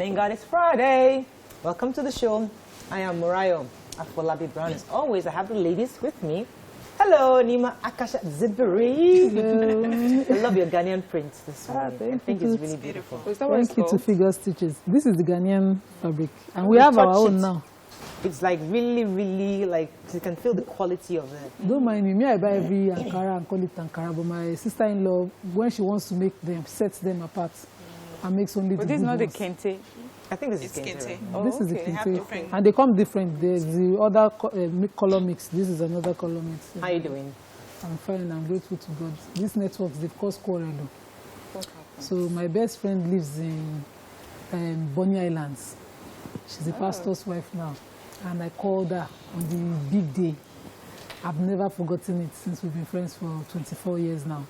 Thank God it's Friday. Welcome to the show. I am Murayo Afolabi Brown. As always, I have the ladies with me. Hello, Nima Akasha Zibiri. I love your Ghanaian print this morning. I think it's really beautiful. Thank you to Figure Stitches. This is the Ghanaian fabric, and we have our own now. It's like really, really like you can feel the quality of it. Don't mind me. I buy every Ankara and call it Ankara, but my sister-in-law, when she wants to make them, sets them apart and makes only the good ones. But this is not the kente. I think this is kente. Right? Oh, this is the kente, and they come different. There's the other color mix. This is another color mix. How are you doing? I'm fine. I'm grateful to God. These networks, they've caused quarrel. So my best friend lives in Bonny Islands. She's a pastor's wife now. And I called her on the big day. I've never forgotten it since we've been friends for 24 years now.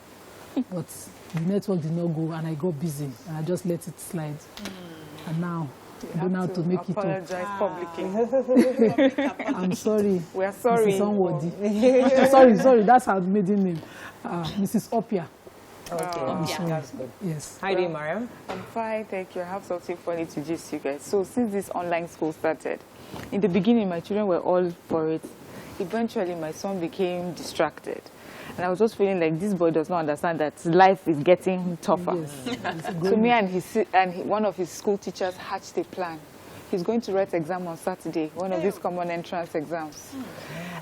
But the network did not go and I got busy and I just let it slide. And now, I don't know how to make it up. Apologize publicly. I'm sorry. We are sorry. Mrs. Onwadi. sorry, that's her maiden name. Mrs. Opia. Okay, that's good. Yes. How are you doing, Mariam? I'm fine, thank you. I have something funny to gist you guys. So since this online school started, in the beginning my children were all for it. Eventually my son became distracted. And I was just feeling like this boy does not understand that life is getting tougher. Yes. So me and one of his school teachers hatched a plan. He's going to write exam on Saturday, one of these common entrance exams.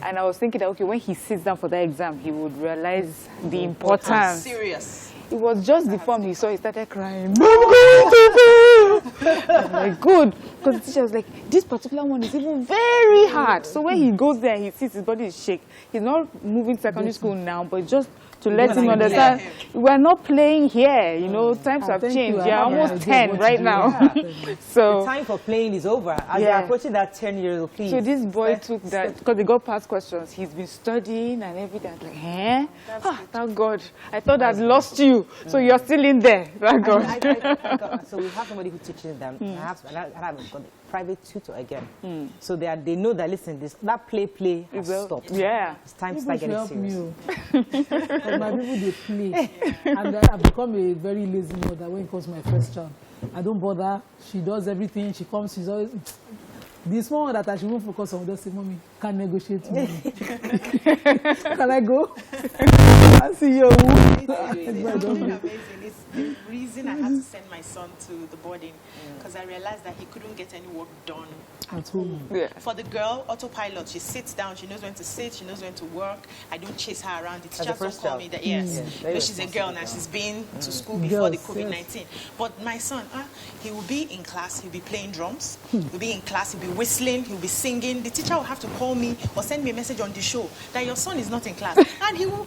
And I was thinking that, okay, when he sits down for that exam, he would realize the importance. Serious. It was just the form he saw, he started crying. I'm going to fail! I'm like, good. Because the teacher was like, this particular one is even very hard. So when he goes there, he sees his body is shake. He's not moving secondary school now, but just to let him understand, we're not playing here, you know, times have changed. You're almost 10 right now. So the time for playing is over. As you're approaching that 10-year-old, please. So this boy took that, because they got past questions, he's been studying and everything. I was like, eh? Thank God. I thought I'd lost you. So you're still in there. Thank God. So we have somebody who teaches them. I have got a private tutor again. So they know that, listen, that play has stopped. Yeah. It's time to start getting serious. My people, they play. And I've become a very lazy mother when it comes to my first child. I don't bother. She does everything. She comes, she's always... The small one that I should focus on, just say, Mommy, can't negotiate with me. Can I go? I see you. It's the reason I had to send my son to the boarding, because I realized that he couldn't get any work done at home. Yeah. For the girl, autopilot, she sits down, she knows when to sit, she knows when to work. I don't chase her around. The teachers don't call me that. Yes, but she's a girl now. She's been to school before the COVID-19. But my son, he will be in class, he'll be playing drums, he'll be in class, he'll be whistling, he'll be singing. The teacher will have to call me or send me a message on the show that your son is not in class. And he will,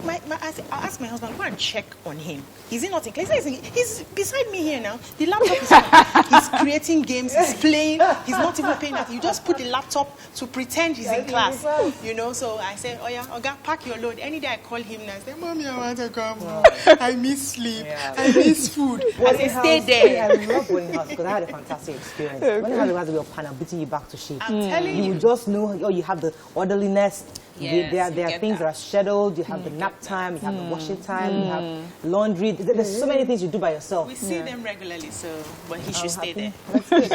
I'll ask my husband, go and check on him. Is he not in class? He's beside me here now. The laptop is on. He's creating games, he's playing, he's not even paying that. You just put the laptop to pretend he's in class. You know, so I said, oh yeah, Oga, pack your load. Any day I call him now, I say, Mommy, I want to come home. I miss sleep. I miss food. I say, stay there. I love boarding house because I had a fantastic experience. When you have a panel beating you back to shape, I'm telling you. You just know, you have the orderliness. Yes, there are things that are scheduled. You have the nap time, you have the washing time, you have laundry. There's so many things you do by yourself. We see them regularly, but he should stay there. That's good.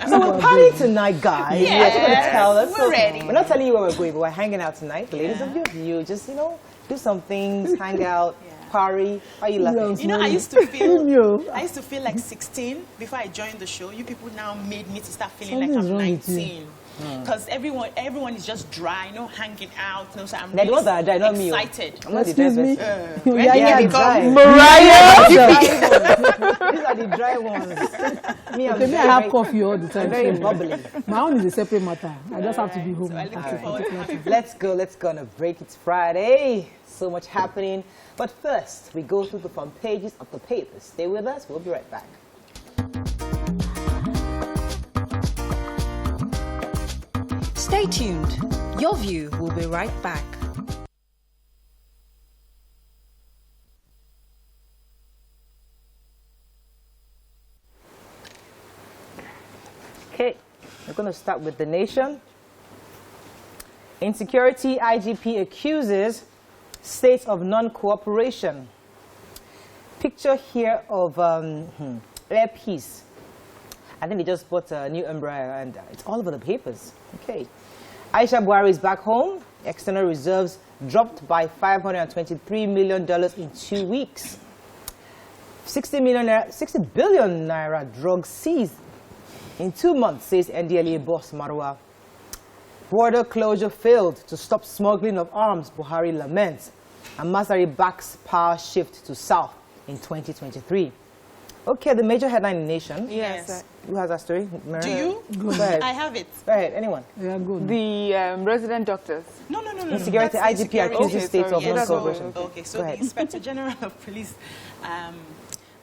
So we're partying tonight, guys. Yes, You're going to tell us. we're ready. We're not telling you where we're going, but we're hanging out tonight. Ladies of your view, just, do some things, hang out, party. How are you laughing? You know, I used to feel like 16 before I joined the show. You people now made me to start feeling like I'm 19. Because everyone is just dry, hanging out. So I'm really excited. I'm not the dry person. Mariah! These are the dry ones. I have coffee all the time. Very bubbly. My own is a separate matter. I just have to be home. Let's go on a break. It's Friday. So much happening. But first, we go through the front pages of the papers. Stay with us. We'll be right back. Stay tuned. Your View will be right back. Okay, we're going to start with The Nation. Insecurity IGP accuses state of non-cooperation. Picture here of Air Peace I think they just bought a new umbrella, and it's all over the papers. Okay. Aisha Buhari is back home. External reserves dropped by $523 million in 2 weeks. 60 billion naira drugs seized in 2 months, says NDLEA boss Marwa. Border closure failed to stop smuggling of arms, Buhari laments. And Masari backs power shift to south in 2023. Okay, the major headline in the nation. Yes. Who has that story? Mary? Do you? Go ahead. I have it. Go ahead, anyone. Yeah, good. The resident doctors. No. Insecurity, That's IGP accusing states of yes. non-cooperation. Okay, so the Inspector General of Police,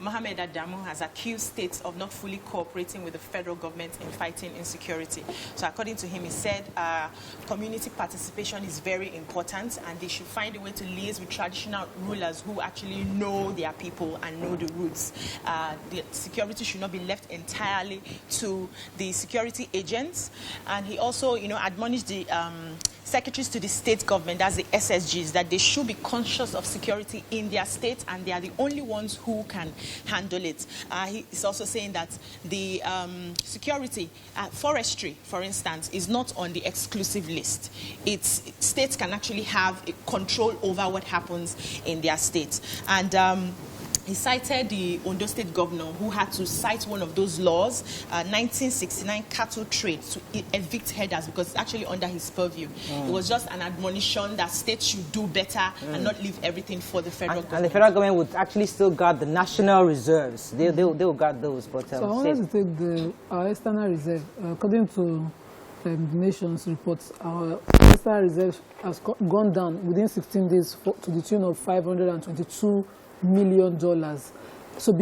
Mohammed Adamu, has accused states of not fully cooperating with the federal government in fighting insecurity. So according to him, he said community participation is very important, and they should find a way to liaise with traditional rulers who actually know their people and know the roots. The security should not be left entirely to the security agents. And he also, admonished the secretaries to the state government, that's the SSGs, that they should be conscious of security in their state, and they are the only ones who can handle it. He is also saying that the security, forestry, for instance, is not on the exclusive list. States can actually have a control over what happens in their states. And he cited the Ondo State governor who had to cite one of those laws, 1969 cattle trade, to evict herders because it's actually under his purview. It was just an admonition that states should do better and not leave everything for the federal government. And the federal government would actually still guard the national reserves. They will guard those. But so I wanted to take our external reserve. According to the nation's reports, our external reserve has gone down within 16 days to the tune of $522 million. So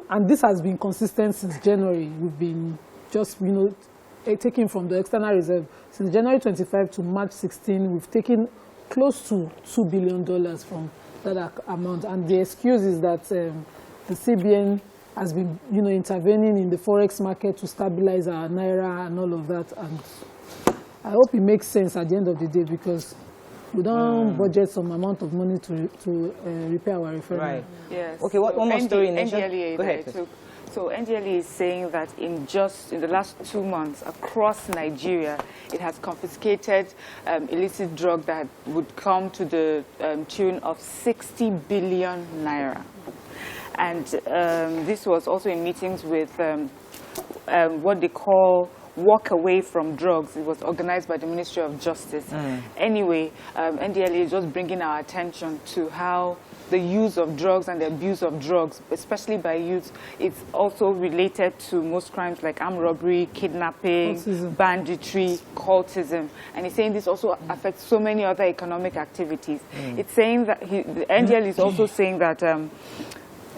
and this has been consistent since January. We've been just, taking from the external reserve. Since January 25 to March 16, we've taken close to $2 billion from that amount. And the excuse is that the CBN has been, intervening in the forex market to stabilize our naira and all of that. And I hope it makes sense at the end of the day, because we don't budget some amount of money to repair our referendum. Right. Yes. Okay, one more story in NDLEA. Go ahead. So NDLEA is saying that in the last 2 months across Nigeria, it has confiscated illicit drug that would come to the tune of 60 billion naira. And this was also in meetings with what they call walk away from drugs. It was organized by the Ministry of Justice. Anyway, NDLEA is just bringing our attention to how the use of drugs and the abuse of drugs, especially by youth, it's also related to most crimes like armed robbery, kidnapping, banditry, cultism. And he's saying this also affects so many other economic activities. It's saying that the NDLEA is also saying that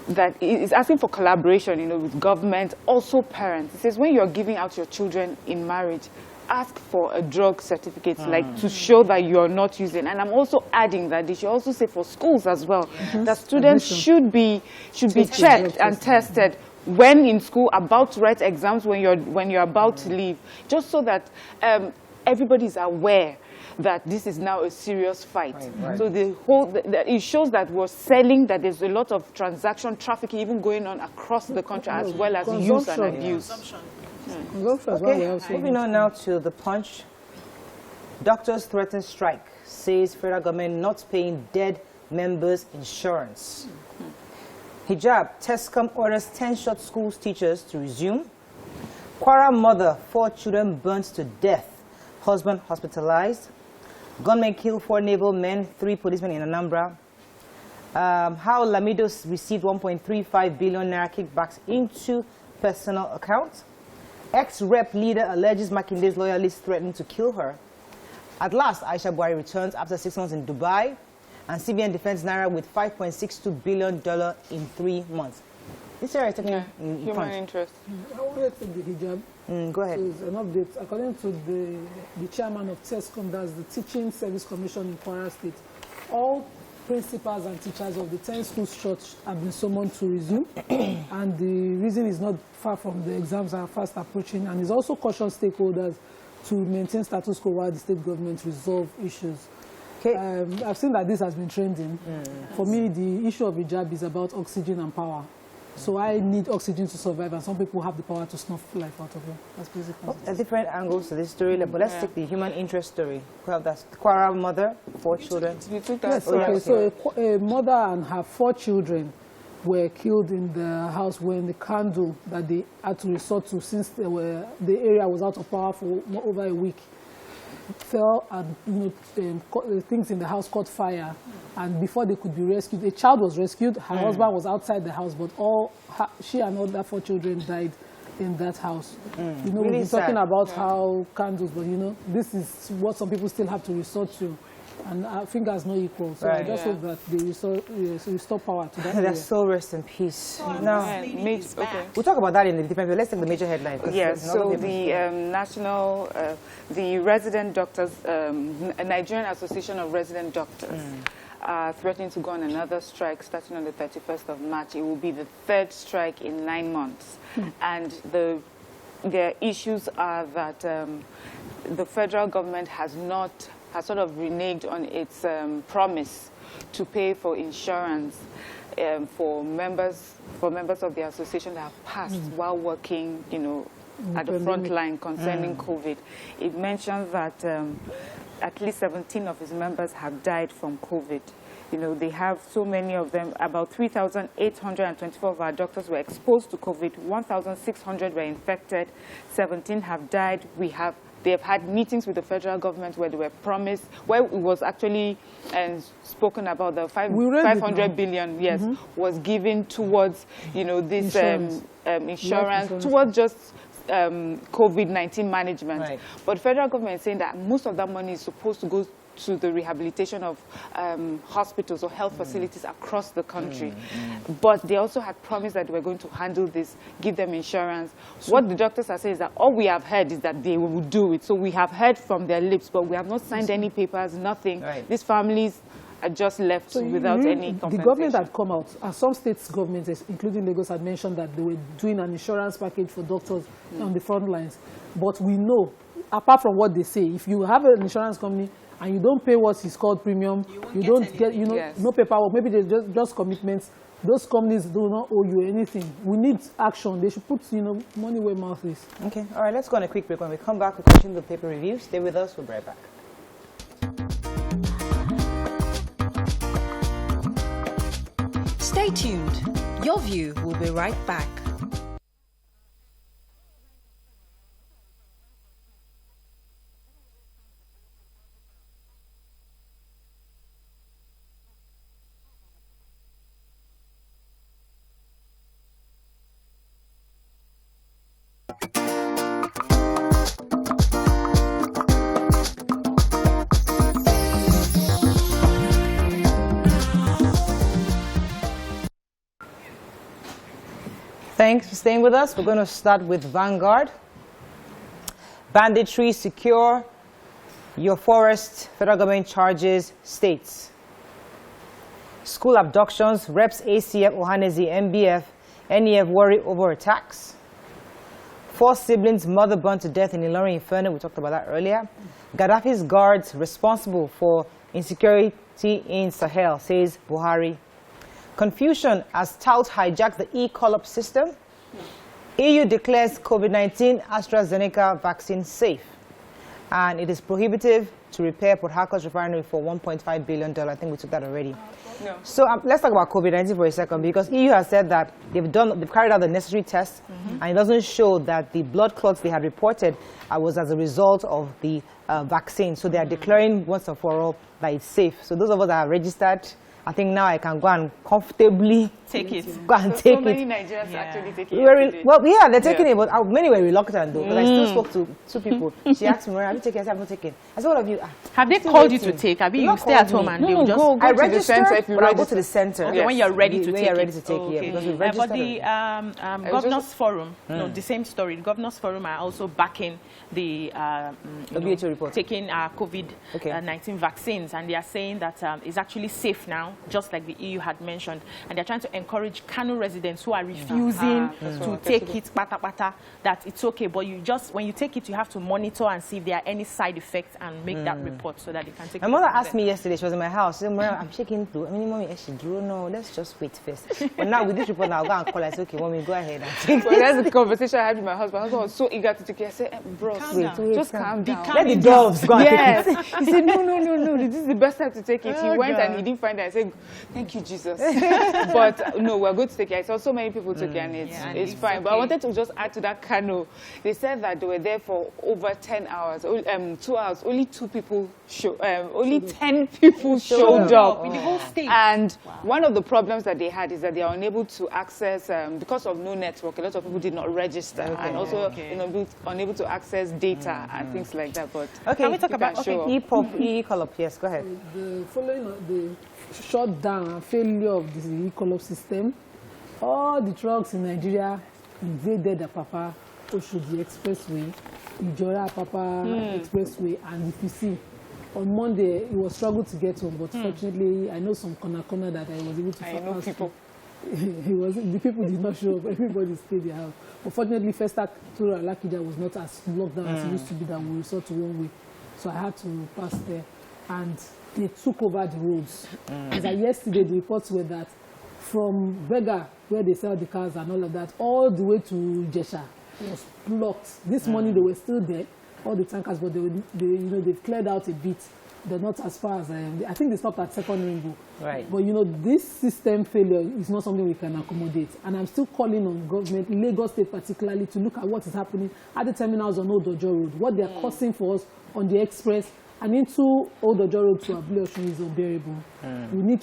that is asking for collaboration, with government, also parents. It says when you're giving out your children in marriage, ask for a drug certificate, like to show that you're not using. And I'm also adding that they should also say for schools as well, that students should be checked and tested when in school, about to write exams, when you're about to leave, just so that everybody's aware that this is now a serious fight. Right. So it shows that we're selling, that there's a lot of transaction trafficking even going on across the country, as well as use and abuse. Okay, moving on now to the Punch. Doctors threaten strike, says federal government not paying dead members' insurance. Hijab, Tescom orders 10 short schools teachers to resume. Kwara mother, 4 children burnt to death. Husband hospitalized. Gunmen kill 4 naval men, 3 policemen in Anambra. How Lamidos received 1.35 billion naira kickbacks into personal accounts. Ex-rep leader alleges Makinde's loyalists threatened to kill her. At last, Aisha Buhari returns after 6 months in Dubai. And CBN defends naira with $5.62 billion in 3 months. This area is taking human interest. I wanted to take the hijab. Go ahead. So an update. According to the chairman of TESCOM, that's the Teaching Service Commission in Kwara State, all principals and teachers of the 10 schools church have been summoned to resume. And the reason is not far from the exams are fast approaching. And it's also cautioned stakeholders to maintain status quo while the state government resolve issues. Okay. I've seen that this has been trending. For me, the issue of hijab is about oxygen and power. So I need oxygen to survive, and some people have the power to snuff life out of me. That's basically There are different angles to this story, but let's take the human interest story. That's Kwara mother, 4 children. Yes, okay, so a mother and her 4 children were killed in the house when the candle that they had to resort to, since the area was out of power for over a week, fell, and things in the house caught fire, and before they could be rescued, a child was rescued. Her husband was outside the house, but she and all that 4 children died in that house. You know, Really we've been talking about how candles, but you know, this is what some people still have to resort to. And our fingers not equal, so I just hope that they restore power to that. Their soul rest in peace. Now, Okay. we'll talk about that in the different, but let's take the major headline. Yes, so the the resident doctors, Nigerian Association of Resident Doctors, are threatening to go on another strike starting on the 31st of March. It will be the 3rd strike in 9 months. And their issues are that the federal government has sort of reneged on its promise to pay for insurance for members of the association that have passed while working, you know, at the front line concerning COVID. It mentions that at least 17 of its members have died from COVID. You know, they have so many of them. About 3,824 of our doctors were exposed to COVID. 1,600 were infected. 17 have died. They have had meetings with the federal government where they were promised, where it was actually spoken about the 500 billion, yes, was given towards, you know, this insurance, towards just COVID-19 management. Right. But federal government is saying that most of that money is supposed to go to the rehabilitation of hospitals or health facilities across the country. But they also had promised that they were going to handle this, give them insurance. So what the doctors are saying is that all we have heard is that they will do it. So we have heard from their lips, but we have not signed any papers, nothing. Right. These families are just left without any compensation. The government had come out, and some states' governments, including Lagos, had mentioned that they were doing an insurance package for doctors on the front lines. But we know, apart from what they say, if you have an insurance company and you don't pay what is called premium, you don't get, you know, no paperwork, maybe they're just commitments. Those companies do not owe you anything. We need action. They should put, you know, money where mouth is. Okay, all right, let's go on a quick break. When we come back, we'll continue the paper review. Stay with us, we'll be right back. Stay tuned. Your View will be right back. Thanks for staying with us. We're going to start with Vanguard. Banditry, secure your forest. Federal government charges states. School abductions, reps ACF, Ohaneze, MBF, NEF worry over attacks. 4 siblings, mother burned to death in Ilorin Inferno. We talked about that earlier. Gaddafi's guards responsible for insecurity in Sahel, says Buhari. Confusion as tout hijacks the e-call-up system. EU declares COVID-19 AstraZeneca vaccine safe. And it is prohibitive to repair Port Harcourt's refinery for $1.5 billion. I think we took that already. No. So let's talk about COVID-19 for a second, because EU has said that they've carried out the necessary tests, and it doesn't show that the blood clots they had reported was as a result of the vaccine. So they are declaring once and for all that it's safe. So those of us that are registered, I think now I can go and comfortably take it. Go and take it. So many Nigerians actually taking it. Well, yeah, they're taking it, but many were reluctant though, because I still spoke to 2 people. She asked me, have you taken it? I have not taken it. I said, what have you? Have they called you to take? Have you stay at home and they will just... I registered, but I'll go to the center. Okay, when you're ready to take it. When you're ready to take it, yeah, because we've registered. But the Governors Forum, no, the same story. The Governors Forum are also backing the WHO report, taking COVID-19 vaccines, and they are saying that it's actually safe now. just like the EU had mentioned, and they're trying to encourage Kano residents who are refusing to take it, that it's okay, but you just, when you take it, you have to monitor and see if there are any side effects and make that report so that they can take it. My mother asked me yesterday, she was in my house, she said, I'm shaking through. I mean, mommy, she drew, no, let's just wait first. But now with this report, now I'll go and call her and say, okay, mommy, go ahead and take it. Well, that's the conversation I had with my husband. My husband was so eager to take it. I said, bro, just calm down. Let the doves go and Yes. take it. He said, no, this is the best time to take it. He went and he didn't find it. I said, thank you, Jesus. But no, we're going to take it. I saw so many people took it and it's fine. But I wanted to just add to that Kano. They said that they were there for over 10 hours, 2 hours. Only 2 people only 10 people showed up. In the whole state. And one of the problems that they had is that they are unable to access, because of no network, a lot of people did not register and also unable to access data and things like that. But can we talk about e-call-up? Yes, go ahead. Following the shutdown and failure of the e-call-up system, all the trucks in Nigeria invaded the Papa Oshodi Expressway, Ijora Papa Expressway, and if you see, on Monday, it was struggled to get home, but fortunately, I know some corner that I was able to find. I know people. The people did not show up. Everybody stayed their house. But fortunately, Festac to Alakija was not as locked down as it used to be, that we resort to one way. So I had to pass there. And they took over the roads. As of yesterday, the reports were that from Vega, where they sell the cars and all of that, all the way to Jesha was blocked. This morning, they were still there, all the tankers, but they've cleared out a bit. They're not as far as I think they stopped at Second Rainbow. Right. But this system failure is not something we can accommodate. And I'm still calling on government, Lagos State particularly, to look at what is happening at the terminals on Old Ojo Road, what they're causing for us on the express and into Old Ojo Road to Abulosun is unbearable. We need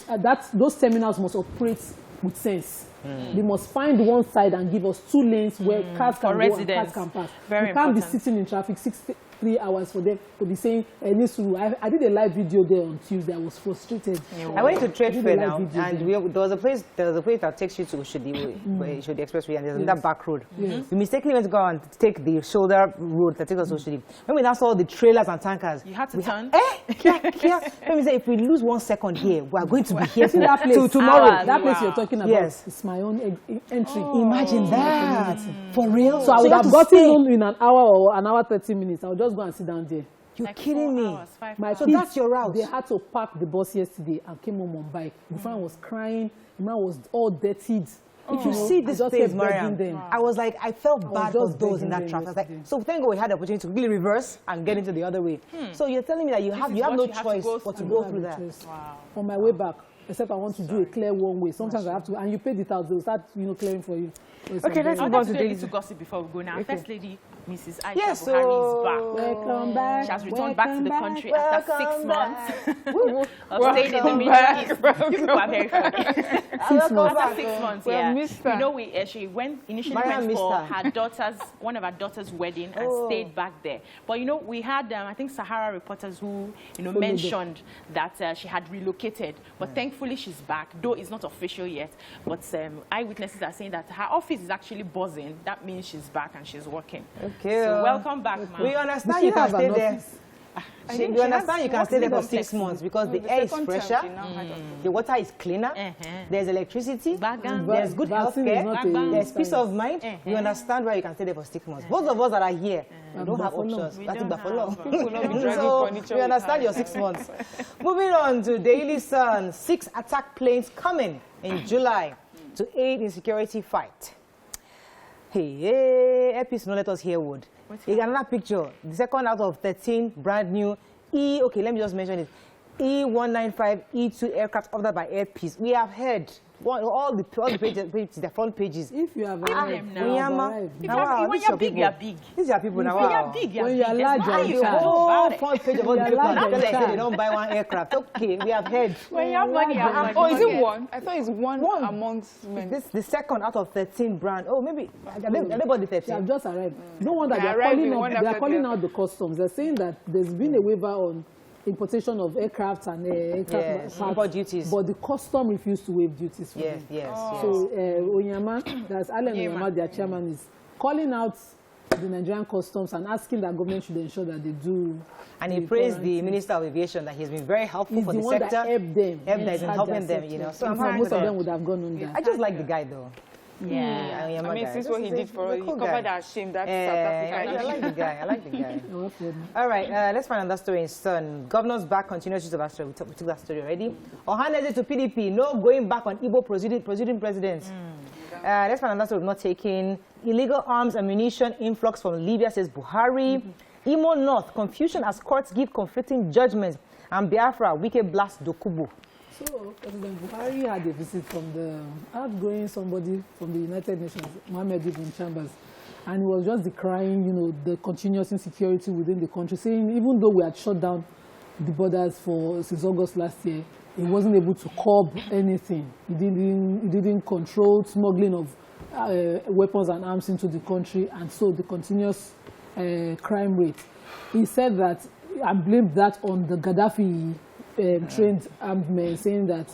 those terminals must operate with sense. They must find one side and give us 2 lanes where cars can go and cars can pass. We can't be sitting in traffic 3 hours for them to be saying, I did a live video there on Tuesday. I was frustrated. I went to Trade Fair now, and there was a place that takes you to Oshodi Expressway, and there's another back road. We mistakenly went to go and take the shoulder road that takes us to Oshodi. When we now saw the trailers and tankers, you had to turn. Let me say, if we lose 1 second here, we are going to be here till tomorrow. That place you're talking about, it's my own entry. Imagine that. For real? So I would have gotten home in an hour or an hour 30 minutes. I would just go and sit down there. You're kidding me. So that's your route. They had to park the bus yesterday and came home on bike. The friend was crying. The man was all dirtied. If you see this place, Mariam, I was like, I felt bad for those in that traffic. Like, so thank God we had the opportunity to really reverse and get into the other way. So you're telling me that you have no choice but to go through that. On my way back, except I want to do a clear one way. Sometimes I have to, and you pay the tax, they'll start, clearing for you. Okay, let's move on to daily gossip before we go now. First Lady, Mrs. Aisha Buhari is back. Welcome back. She has returned back to the country after 6 months of staying in the Middle East. You people are very funny. 6 months. After 6 months, she initially went for her daughter's, one of her daughter's wedding and stayed back there. But we had, I think, Sahara reporters who, mentioned that she had relocated. But thankfully, she's back, though it's not official yet. But eyewitnesses are saying that her office is actually buzzing. That means she's back and she's working. Okay. So welcome back, ma'am. We understand you can stay there. You understand you can stay there for 6 months because the air is fresher, the water is cleaner, there's electricity, there's good health care, there's peace of mind. You understand why you can stay there for 6 months. Both of us that are here, we don't have options. So we understand your 6 months. Moving on to Daily Sun, 6 attack planes coming in July to aid in security fight. Hey, peace, no let us hear word. Another picture, the second out of 13 brand new let me just mention it, E195 E2 aircraft ordered by Air Peace. We have heard all the pages, the front pages. If you have arrived, when you're big, you're big. These are people now. When you're big, you're big. When you're large, you're large. Front page of all the people they don't buy 1 aircraft. Okay, we have heard. When you have money, oh, is it 1? I thought it's one amongst many. This the second out of 13 brand. Oh, maybe everybody 13. They have just arrived. No wonder they are calling out the customs. They're saying that there's been a waiver on importation of aircraft and aircraft import duties, but the custom refused to waive duties for them. Yes. So Onyama, that's Alan Onyama, their chairman, is calling out the Nigerian customs and asking that government should ensure that they do. And he praised the Minister of Aviation that he's been very helpful for the sector. That helped them. Helping them, you know. So I'm happy most of them would have gone under. I just like the guy though. Yeah. I mean, this is what he did for us. He covered our shame. That's South Africa. I like the guy. I like the guy. All right, let's find another story in Sun. Governors back continues to that story. We took that story already. Ohaneze to PDP. No going back on Igbo proceeding presidents. Let's find another story we've not taken. Illegal arms and ammunition influx from Libya, says Buhari. Imo North, confusion as courts give conflicting judgments. And Biafra, wicked blast Dokubo. So, President Buhari had a visit from the outgoing somebody from the United Nations, Mohammed Ibn Chambers, and he was just decrying, you know, the continuous insecurity within the country, saying even though we had shut down the borders since August last year, he wasn't able to curb anything. He didn't control smuggling of weapons and arms into the country, and so the continuous crime rate. He said that, and blamed that on the Gaddafi trained armed men, saying that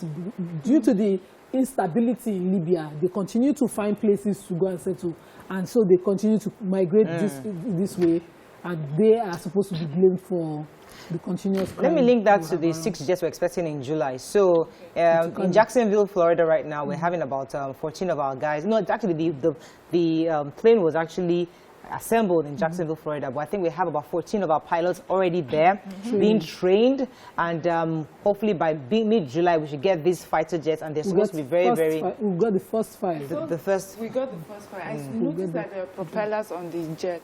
due to the instability in Libya, they continue to find places to go and settle, and so they continue to migrate this way, and they are supposed to be blamed for the continuous crime. Let me link that to the 6 jets we're expecting in July. So in Jacksonville, Florida right now, we're having about 14 of our guys. No, actually the plane was actually assembled in Jacksonville, Florida, but I think we have about 14 of our pilots already there being trained, and hopefully by mid-July we should get these fighter jets, and they're supposed to be very we got the first 5. We got the first 5. I noticed that there are propellers on the jet,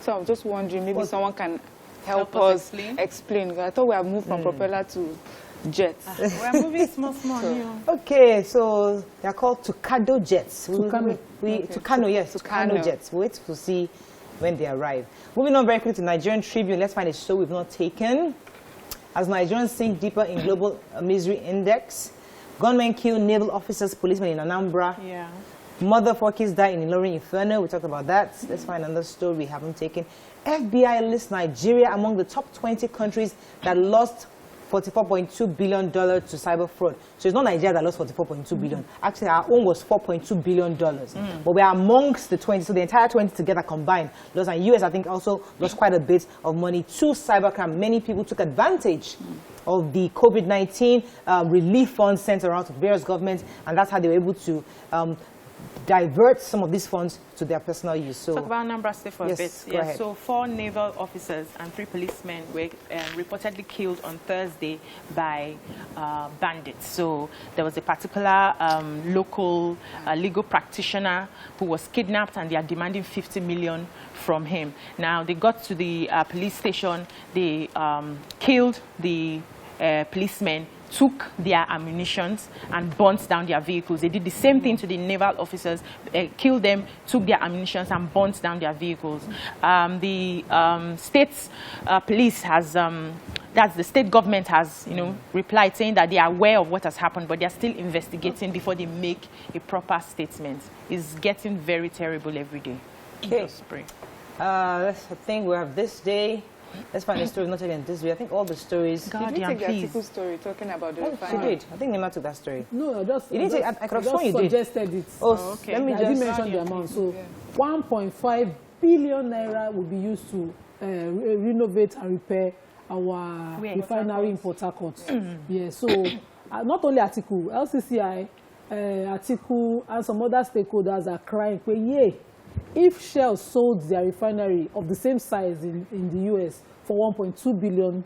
so I was just wondering, maybe someone can help us explain. I thought we have moved from propeller to jets. We're moving small. Okay, so they're called Tucano jets. Tucano, yes, Tucano jets. We'll wait to see when they arrive. Moving on very quickly to Nigerian Tribune, let's find a show we've not taken. As Nigerians sink deeper in global misery index, gunmen kill naval officers, policemen in Anambra. Yeah. Mother 4 kids die in Ilorin Inferno. We talked about that. Let's find another story we haven't taken. FBI lists Nigeria among the top 20 countries that lost $44.2 billion to cyber fraud. So it's not Nigeria that lost $44.2 billion. Actually, our own was $4.2 billion. But we are amongst the 20. So the entire 20 together combined lost. And US, I think, also lost quite a bit of money to cybercrime. Many people took advantage of the COVID-19 relief funds sent around to various governments. And that's how they were able to divert some of these funds to their personal use. So talk about Anambra State for a bit. Go ahead. So 4 naval officers and 3 policemen were reportedly killed on Thursday by bandits. So there was a particular local legal practitioner who was kidnapped, and they are demanding $50 million from him. Now they got to the police station, they killed the policemen, took their ammunitions and burnt down their vehicles. They did the same thing to the naval officers, killed them, took their ammunitions and burnt down their vehicles. The state police has, that's the state government has, replied saying that they are aware of what has happened, but they are still investigating before they make a proper statement. It's getting very terrible every day. Okay. I think we have this day. Let's find a story not taken this way. I think all the stories. Did you take the article story talking about the refinery? She did. I think Nima took that story. No, I just. You didn't take. I could have sworn you did. Suggested it. Oh, okay. Let me I didn't mention the amount. So, 1.5 billion naira will be used to renovate and repair our refinery in Port Harcourt. Yeah. So, not only article, LCCI, article, and some other stakeholders are crying. If Shell sold their refinery of the same size in the US for $1.2 billion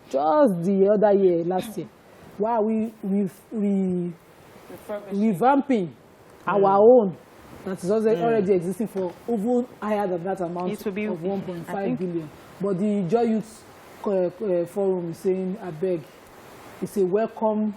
just the other year, last year, why are we revamping our own that is already existing for even higher than that amount of 1.5 billion? But the Joy Youth Forum is saying, I beg, it's a welcome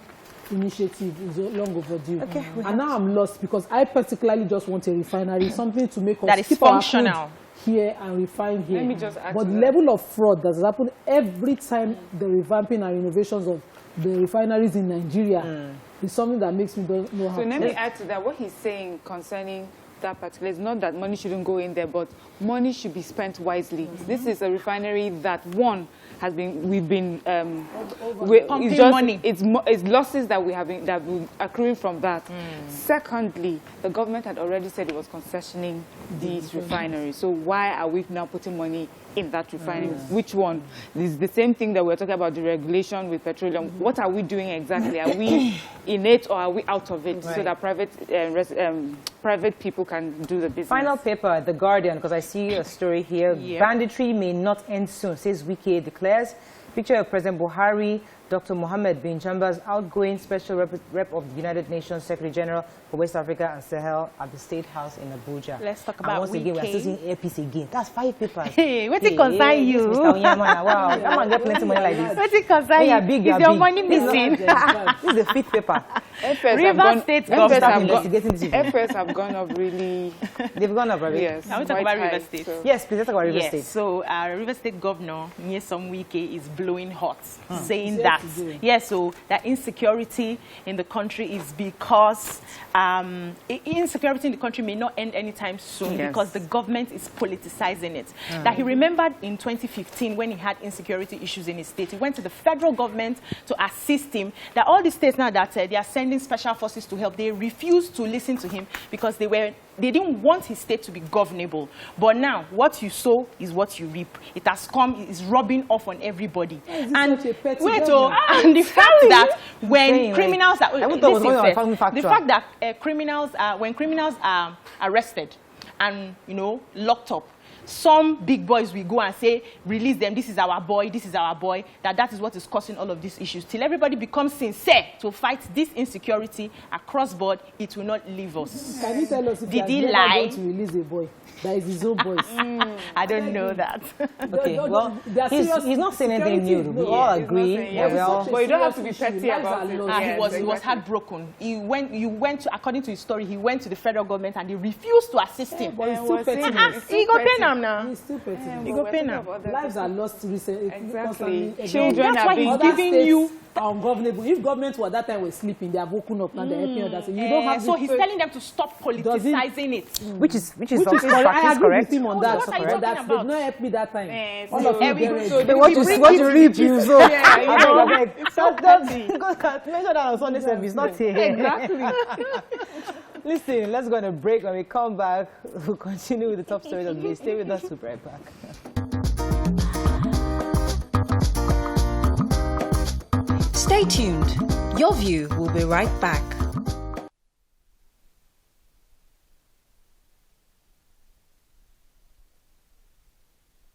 initiative, is long overdue. Okay, and now I'm lost because I particularly just want a refinery, something to make us that is keep functional our food here and refine here. Let me just add but the level of fraud that has happened every time the revamping and renovations of the refineries in Nigeria is something that makes me don't know how. So let me add to that what he's saying concerning that particular. It's not that money shouldn't go in there, but money should be spent wisely. This is a refinery that we've been pumping money. It's losses that we have been accruing from that. Secondly, the government had already said it was concessioning these refineries. So why are we now putting money in that refinery? Which one? This is the same thing that we're talking about, the regulation with petroleum. What are we doing exactly? Are we in it or are we out of it, so that private people can do the business? Final paper, The Guardian, because I see a story here. Banditry may not end soon, says Wike declares. Picture of President Buhari, Dr. Mohammed bin Chamba's outgoing special rep of the United Nations Secretary General for West Africa and Sahel at the State House in Abuja. Let's talk about once again, we're still seeing APC again. That's 5 papers. Hey, what it concern you? Mr. Onyamana, wow, come on, get plenty money like this. What it concern you? Big, Is your money missing? This is the 5th paper. River State FS have gone up really. They've gone up, right? Yes. Can we talk about River State? So. Yes, please, let's talk about River State. So River State Governor Nyesom Wike is blowing hot, saying that so that insecurity in the country is because insecurity in the country may not end anytime soon because the government is politicizing it. That he remembered in 2015 when he had insecurity issues in his state, he went to the federal government to assist him. That all the states now that they are sending special forces to help, they refused to listen to him because they didn't want his state to be governable. But now, what you sow is what you reap. It has come, it is rubbing off on everybody. And the fact that when criminals are when criminals are arrested and locked up, some big boys will go and say, release them, this is our boy, that is what is causing all of these issues. Till everybody becomes sincere to fight this insecurity across board, it will not leave us. Can you tell us if did he lie? Going to release a boy? That is his own voice. I don't know that. Okay, well, he's not saying anything new. We all agree. But you don't have to be petty about it. He was heartbroken. He went to, according to his story, he went to the federal government and they refused to assist him. But he's still petty. He got pain now. He's still petty. He got pain now. Lives are lost recently. Exactly. Children That's why he's giving you ungovernable. If government were that time were sleeping, they have woken up now. They're helping others. You don't have. So he's telling them to stop politicizing it. Which is I agree with him on that. What are you talking That did not help me that time. All of you what you reap, you so. It's so petty. Mention that on Sunday service, not here. Exactly. Listen, let's go on a break. When we come back, we'll continue with the top stories of the day. Stay with us. We'll be right back. Stay tuned. Your View will be right back.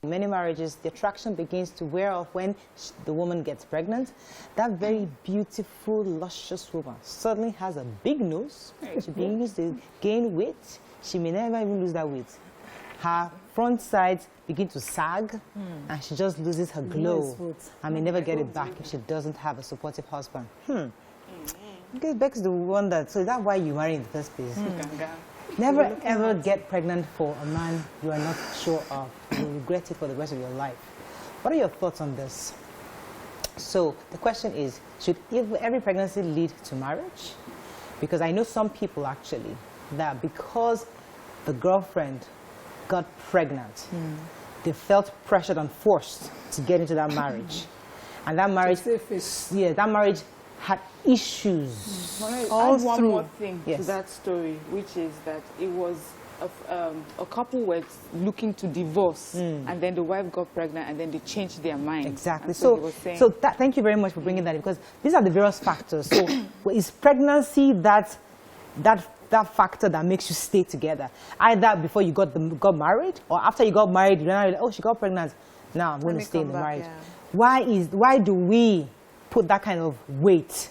In many marriages, the attraction begins to wear off when the woman gets pregnant. That very beautiful, luscious woman suddenly has a big nose. She begins to gain weight. She may never even lose that weight. Her front sides begin to sag, and she just loses her glow. And may never get it back if she doesn't have a supportive husband. Okay, begs the wonder, so is that why you marry in the first place? Never ever get pregnant for a man you are not sure of. You'll regret it for the rest of your life. What are your thoughts on this? So the question is, should every pregnancy lead to marriage? Because I know some people actually that because the girlfriend got pregnant, they felt pressured and forced to get into that marriage. And that marriage, that marriage had issues. All one more thing to that story, which is that it was a couple were looking to divorce, and then the wife got pregnant, and then they changed their mind. Exactly. Thank you very much for bringing that in, because these are the various factors. So, is pregnancy that factor that makes you stay together? Either before you got married, or after you got married, you realized, oh, she got pregnant. Now I'm going to stay in the marriage. Why do we put that kind of weight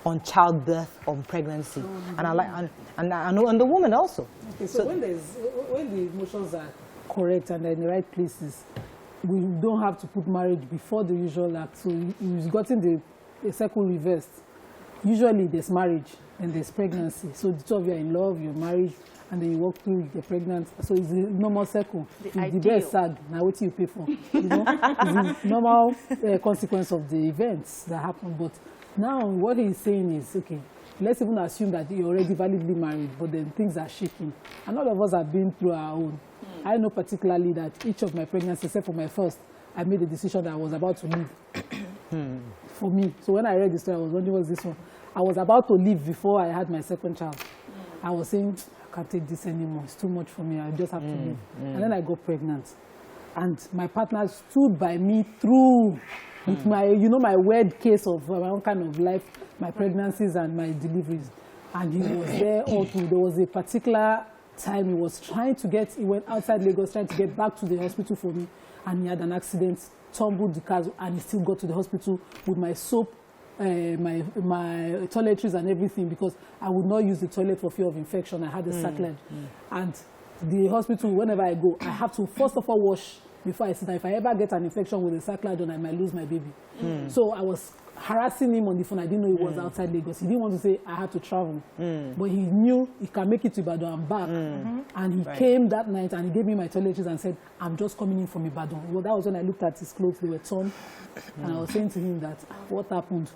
on childbirth, on pregnancy, and the woman also? Okay, so when the emotions are correct and they're in the right places, we don't have to put marriage before the usual act. So you've gotten the circle reversed. Usually there's marriage and there's pregnancy. So the two of you are in love, you're married, and then you walk through, you're pregnant. So it's a normal circle. The best sad. Now what do you pay for? It's a normal consequence of the events that happen. But now what he's saying is, okay, let's even assume that you're already validly married, but then things are shaking. And all of us have been through our own. I know particularly that each of my pregnancies, except for my first, I made a decision that I was about to leave. For me. So when I read the story, I was wondering, what's this one? I was about to leave before I had my second child. I was saying, I can't take this anymore. It's too much for me. I just have to leave. And then I got pregnant. And my partner stood by me through with my, you know, my weird case of my own kind of life, my pregnancies and my deliveries. And he was there all through. There was a particular time he was trying to get, he went outside Lagos trying to get back to the hospital for me. And he had an accident, tumbled the car, and he still got to the hospital with my soap, my toiletries and everything, because I would not use the toilet for fear of infection. I had a sacrilege. And the hospital, whenever I go, I have to first of all wash before I sit down. If I ever get an infection with a sacrilege on, I might lose my baby. So I was harassing him on the phone. I didn't know he was outside Lagos. He didn't want to say I had to travel. But he knew he can make it to Ibadan and back. And he came that night and he gave me my toiletries and said, I'm just coming in from Ibadan. Well, that was when I looked at his clothes. They were torn. And I was saying to him that, what happened?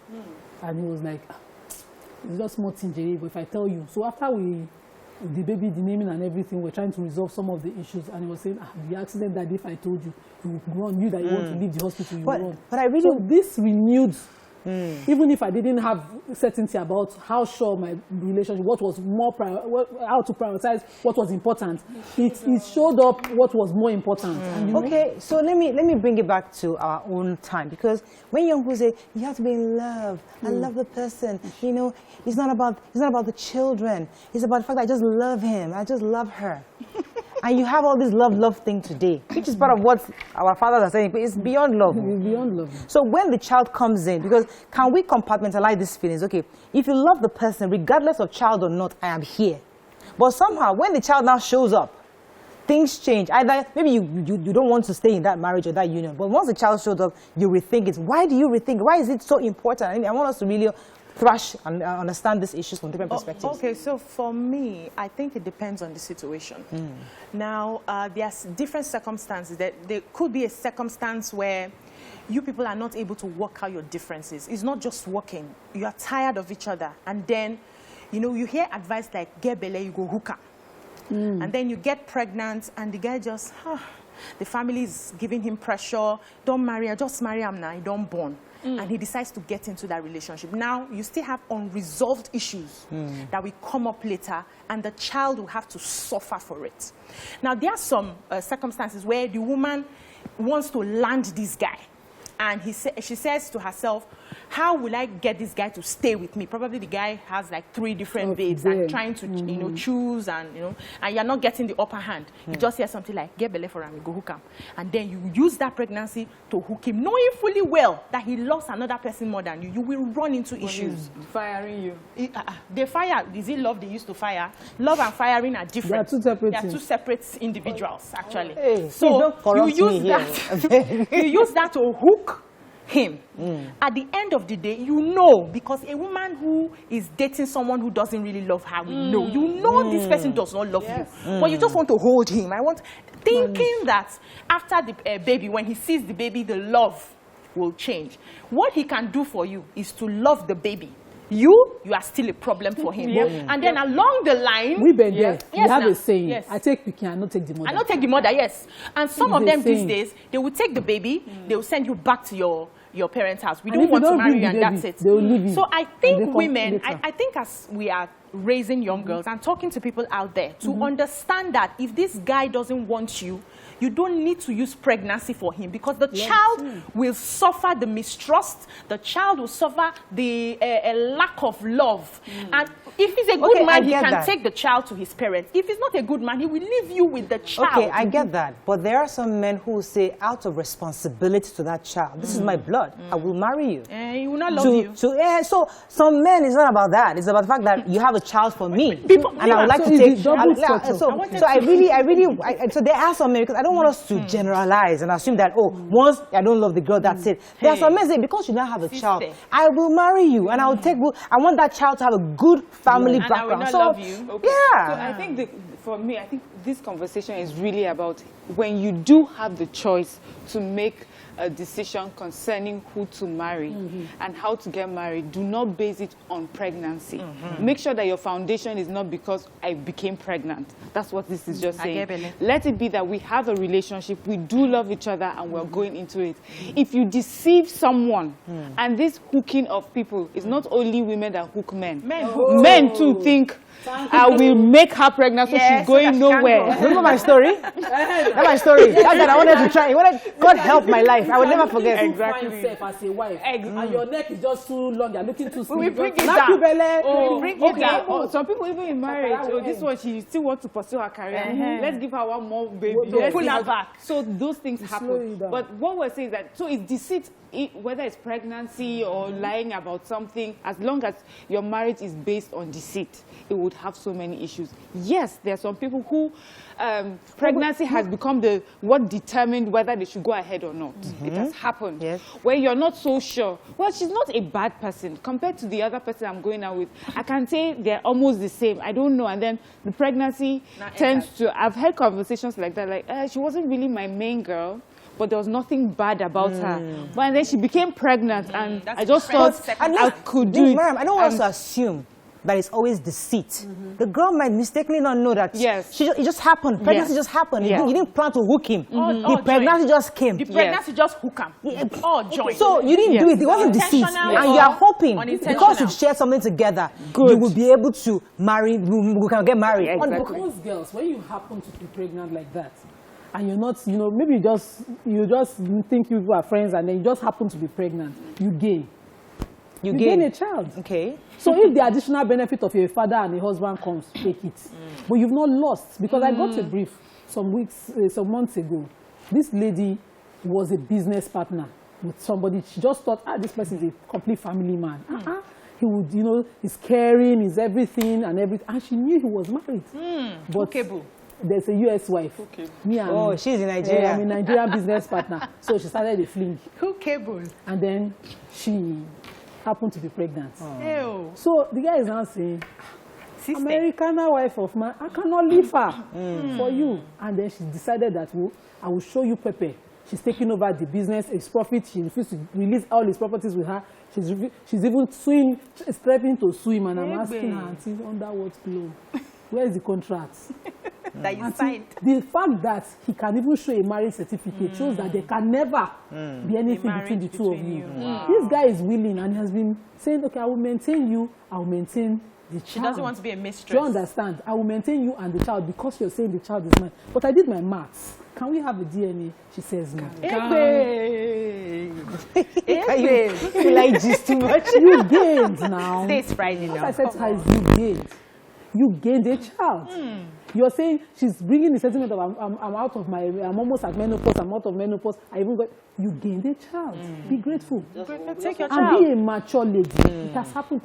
And he was like, it's just small thing, Jerry, but if I tell you. So after the baby, the naming and everything, we're trying to resolve some of the issues. And he was saying, the accident that if I told you, you would run. You that you want to leave the hospital, you would run. But I really... So this renewed, even if I didn't have certainty about how sure my relationship, what was more, how to prioritize what was important, it showed up what was more important. And, okay, so let me bring it back to our own time, because when young people say you have to be in love, I love the person, you know, it's not about the children, it's about the fact that I just love him, I just love her. And you have all this love thing today, which is part of what our fathers are saying, but it's beyond love. It's beyond love. So when the child comes in, because can we compartmentalize these feelings? Okay, if you love the person, regardless of child or not, I am here. But somehow, when the child now shows up, things change. Either maybe you don't want to stay in that marriage or that union, but once the child shows up, you rethink it. Why do you rethink? Why is it so important? I want us to really thrash and understand these issues from different perspectives. Okay, so for me, I think it depends on the situation. Now, there's different circumstances. There could be a circumstance where you people are not able to work out your differences. It's not just working. You are tired of each other. And then, you know, you hear advice like, get belle, you go hookah. And then you get pregnant and the guy just, the family is giving him pressure. Don't marry her, just marry him now, you don't born. And he decides to get into that relationship. Now, you still have unresolved issues that will come up later, and the child will have to suffer for it. Now, there are some circumstances where the woman wants to land this guy. And she says to herself, how will I get this guy to stay with me? Probably the guy has like 3 different babes and trying to, you know, choose and, you know, and you're not getting the upper hand. You just hear something like, get belle for him, you go hook him. And then you use that pregnancy to hook him, knowing fully well that he loves another person more than you. You will run into issues. Firing you. They fire. Is it love they used to fire? Love and firing are different. They are 2 separate things. They are 2 separate individuals, actually. Hey, so you use that. You use that to hook him. At the end of the day, you know, because a woman who is dating someone who doesn't really love her will know. You know this person does not love you, but you just want to hold him. Thinking that after the baby, when he sees the baby, the love will change. What he can do for you is to love the baby. You are still a problem for him. And then along the line... We been there. You have a saying. I take the kid, I not take the mother. I not take the mother, yes. And some of them these days, they will take the baby, they will send you back to your parents' house. We don't want to marry you and that's it. They will leave you. So I think women, I think as we are raising young girls and talking to people out there to understand that if this guy doesn't want you, you don't need to use pregnancy for him, because the child will suffer the mistrust, the child will suffer the lack of love. And if he's a good man, he can take the child to his parents. If he's not a good man, he will leave you with the child. Okay, I get that. But there are some men who say, out of responsibility to that child, this is my blood, I will marry you. He will not love you. So some men, it's not about that. It's about the fact that you have a child for me. And I would like to take... So there are some men, because I don't want us to generalize and assume that, oh, once I don't love the girl, that's it. There are some men say, because you now have a child, I will marry you, and I want that child to have a good family background. And I will not love you. Okay. Yeah. So I think for me, I think this conversation is really about when you do have the choice to make a decision concerning who to marry and how to get married, do not base it on pregnancy. Make sure that your foundation is not because I became pregnant. That's what this is just saying. Let it be that we have a relationship, we do love each other, and we're going into it. If you deceive someone, and this hooking of people is not only women that hook men. Men too think, I will make her pregnant, so she's going nowhere. Remember my story? That's my story. That's that I wanted to try. God help my life. I would never forget. Exactly. Find yourself as a wife, and your neck is just too long. You're looking too small. We bring it down. Some people even in marriage, this one, she still wants to pursue her career. Let's give her one more baby. Let's pull her back. So those things happen. But what we're saying is that, so it's deceit, whether it's pregnancy or lying about something, as long as your marriage is based on deceit, it would have so many issues. Yes, there are some people who pregnancy has become what determined whether they should go ahead or not. It has happened. Yes. Where you're not so sure. Well, she's not a bad person compared to the other person I'm going out with. I can say they're almost the same. I don't know. And then the pregnancy tends to, I've had conversations like that, like, she wasn't really my main girl, but there was nothing bad about her. But then she became pregnant, and I just thought I could do it. Ma'am, I don't want us to assume that it's always deceit. The girl might mistakenly not know that it just happened. Pregnancy just happened. You didn't plan to hook him. The pregnancy just came. The pregnancy just hook him. All joy. So you didn't do it. It wasn't deceit. And you are hoping because you shared something together, you will be able to marry. We can get married. Exactly. But most girls, when you happen to be pregnant like that, and you're not, maybe you just think people are friends, and then you just happen to be pregnant, you gain. You gain a child. Okay. So if the additional benefit of your father and a husband comes, take it. But you've not lost, because I got a brief some months ago. This lady was a business partner with somebody. She just thought, this person is a complete family man. He would, he's caring, he's everything and everything. And she knew he was married. But there's a US wife. She's in Nigeria. I'm a Nigerian business partner. So she started a fling. Who cable? And then she happened to be pregnant. So the guy is now saying, American wife of mine, I cannot leave her for you. And then she decided that, I will show you Pepe. She's taking over the business, it's profit. She refused to release all his properties with her. She's even threatening to sue him. And I'm asking her, Auntie, under what law? Where is the contract? That you signed. The fact that he can even show a marriage certificate shows that there can never be anything between the two of you. This guy is willing and has been saying, okay, I will maintain you, I will maintain the child. She doesn't want to be a mistress. Do you understand? I will maintain you and the child because you're saying the child is mine. But I did my maths. Can we have a DNA? She says no. You like gist too much. You gained now. Today's Friday now. I said to her, you gained. You gained a child. You're saying she's bringing the sentiment of I'm almost at menopause, I'm out of menopause. I even got, you gained a child. Be grateful. Take your child. And be a mature lady. It has happened,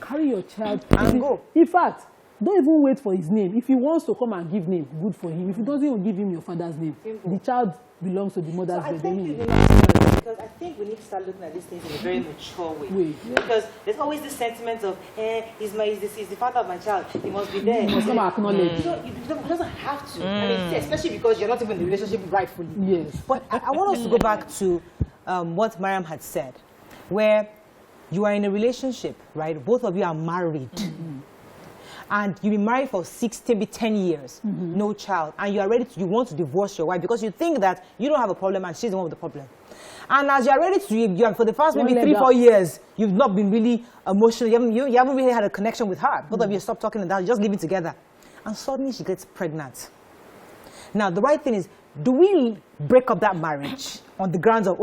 Carry your child. And go. In fact, don't even wait for his name. If he wants to come and give name, good for him. If he doesn't even give him your father's name, the child belongs to the mother's because I think we need to start looking at these things in a very mature way. Because there's always this sentiment of, he's the father of my child. He must be there. He must come and acknowledge. He doesn't have to. I mean, especially because you're not even in the relationship rightfully. Yes. But I want us to go back to what Mariam had said, where you are in a relationship, right? Both of you are married. And you've been married for 6, maybe 10 years, no child, and you are ready you want to divorce your wife because you think that you don't have a problem and she's the one with the problem. And as you are ready to, for the past maybe 3, 4 years, you've not been really emotional, you haven't really had a connection with her. Both of you stop talking and that, you're just living together. And suddenly she gets pregnant. Now, the right thing is, do we break up that marriage on the grounds of,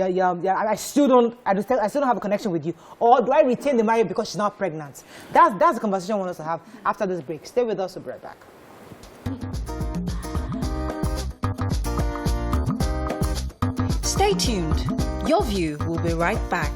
I still don't have a connection with you, or do I retain the marriage because she's not pregnant? That's the conversation I want us to have after this break. Stay with us, we'll be right back. Stay tuned. Your View will be right back.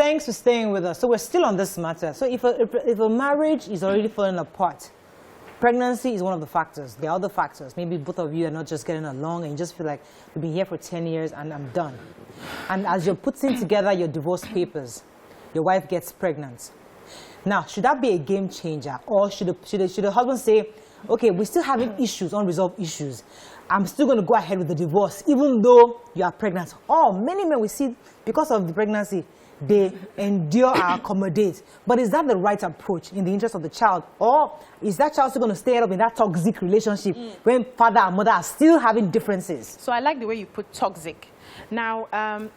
thanks for staying with us. So we're still on this matter. So if a marriage is already falling apart, pregnancy is one of the factors. There are other factors. Maybe both of you are not just getting along and you just feel like we've been here for 10 years and I'm done. And as you're putting together your divorce papers, your wife gets pregnant. Now, should that be a game changer? Or should the husband say, okay, we're still having issues, unresolved issues. I'm still going to go ahead with the divorce, even though you are pregnant. Or many men we see, because of the pregnancy, they endure or accommodate. But is that the right approach in the interest of the child? Or is that child still going to stay up in that toxic relationship when father and mother are still having differences? So I like the way you put toxic. Now,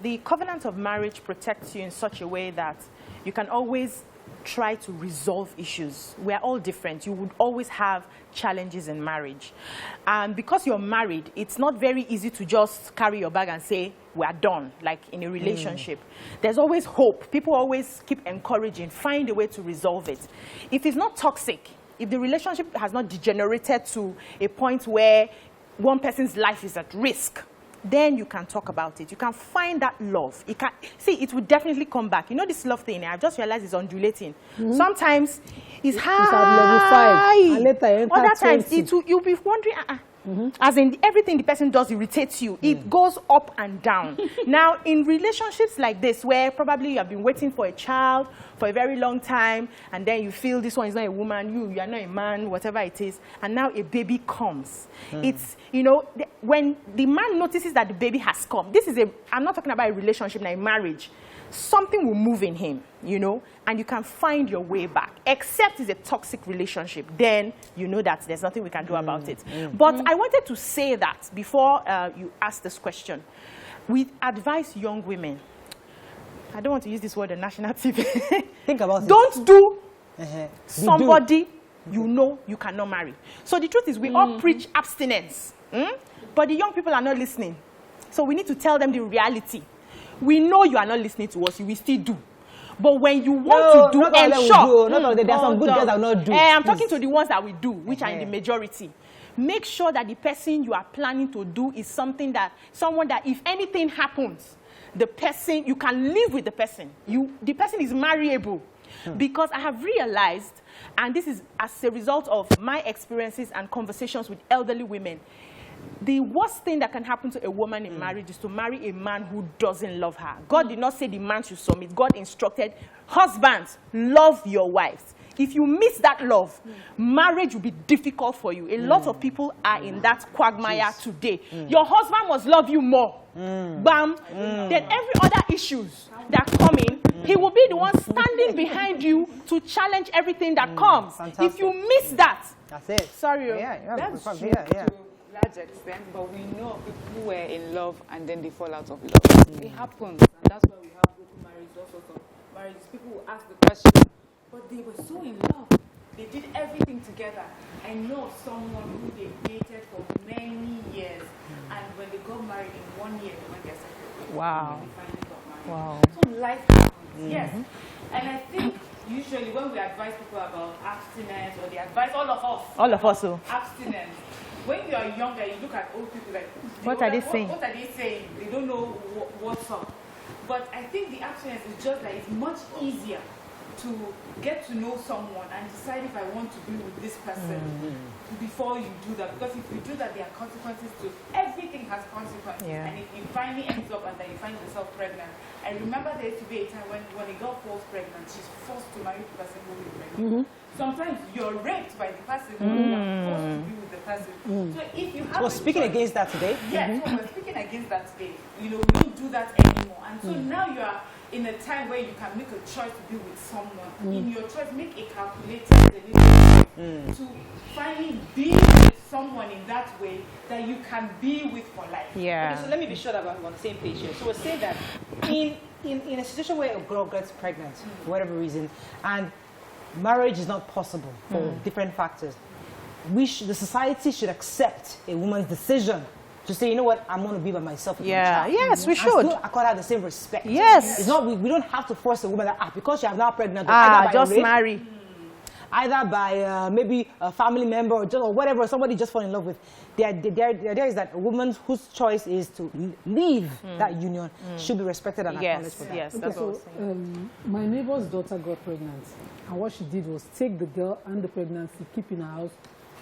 the covenant of marriage protects you in such a way that you can always try to resolve issues. We're all different. You would always have challenges in marriage. And because you're married, it's not very easy to just carry your bag and say, we're done, like in a relationship. There's always hope. People always keep encouraging, find a way to resolve it. If it's not toxic, if the relationship has not degenerated to a point where one person's life is at risk, then you can talk about it. You can find that love. It will definitely come back. You know this love thing, I've just realized it's undulating. Sometimes it's high. It's at level 5. And later other times you'll be wondering, as in everything the person does irritates you. It goes up and down. Now, in relationships like this, where probably you have been waiting for a child for a very long time, and then you feel this one is not a woman, you are not a man, whatever it is, and now a baby comes. It's, you know, when the man notices that the baby has come, I'm not talking about a relationship, now a marriage, something will move in him, you know, and you can find your way back. Except it's a toxic relationship, then you know that there's nothing we can do about it. But I wanted to say that before you ask this question. We advise young women, I don't want to use this word on national TV. Think about it. Don't do somebody you know you cannot marry. So the truth is we all preach abstinence, but the young people are not listening. So we need to tell them the reality. We know you are not listening to us, you will still do. But when you want to do, ensure. There are some good girls that will not do. I'm talking to the ones that we do, which are in the majority. Make sure that the person you are planning to do is someone that if anything happens, the person, you can live with the person. The person is marriable. Because I have realized, and this is as a result of my experiences and conversations with elderly women, the worst thing that can happen to a woman in marriage is to marry a man who doesn't love her. God did not say the man should submit. God instructed, husbands, love your wives. If you miss that love, marriage will be difficult for you. A lot of people are in that quagmire today. Your husband must love you more. Bam. Then every other issues that come in, he will be the one standing behind you to challenge everything that comes. Fantastic. If you miss that, that's it. Sorry. That's true to a large extent, but we know of people who were in love and then they fall out of love. It happens, and that's why we have broken marriages, all sorts of marriages. People will ask the question, but they were so in love. They did everything together. I know of someone who they dated for many years, and when they got married in 1 year, they went their separate ways. Wow. When they finally got married. Wow. So life happens, yes. And I think usually when we advise people about abstinence, or they advise all of us abstinence, when you are younger, you look at old people like, what are they saying? What are they saying? They don't know what's up. But I think the abstinence is just that it's much easier to get to know someone and decide if I want to be with this person before you do that. Because if you do that, there are consequences to everything has consequences. Yeah. And if you finally end up and then you find yourself pregnant, I remember there used to be a time when a girl falls pregnant, she's forced to marry the person who is pregnant. Sometimes you're raped by the person who is forced to be with the person. So if you have So we're speaking against that today? Yes, so we're speaking against that today. You know, we don't do that anymore. And so now you are in a time where you can make a choice to be with someone. In your choice, make a calculated decision to finally be with someone in that way that you can be with for life. Okay, so let me be sure that we're on the same page here. So we're saying that in a situation where a girl gets pregnant, for whatever reason, and marriage is not possible for different factors, the society should accept a woman's decision to say, you know what, I'm going to be by myself with my child. Yes, we should. And still accord her the same respect. Yes. It's not, we don't have to force a woman that, because you are now pregnant, just marry. either by maybe a family member or whatever, somebody just fall in love with. The idea is that a woman whose choice is to leave that union should be respected and acknowledged for that. Yes, Okay, that's what I was so saying. my neighbor's daughter got pregnant, and what she did was take the girl and the pregnancy, keep in her house.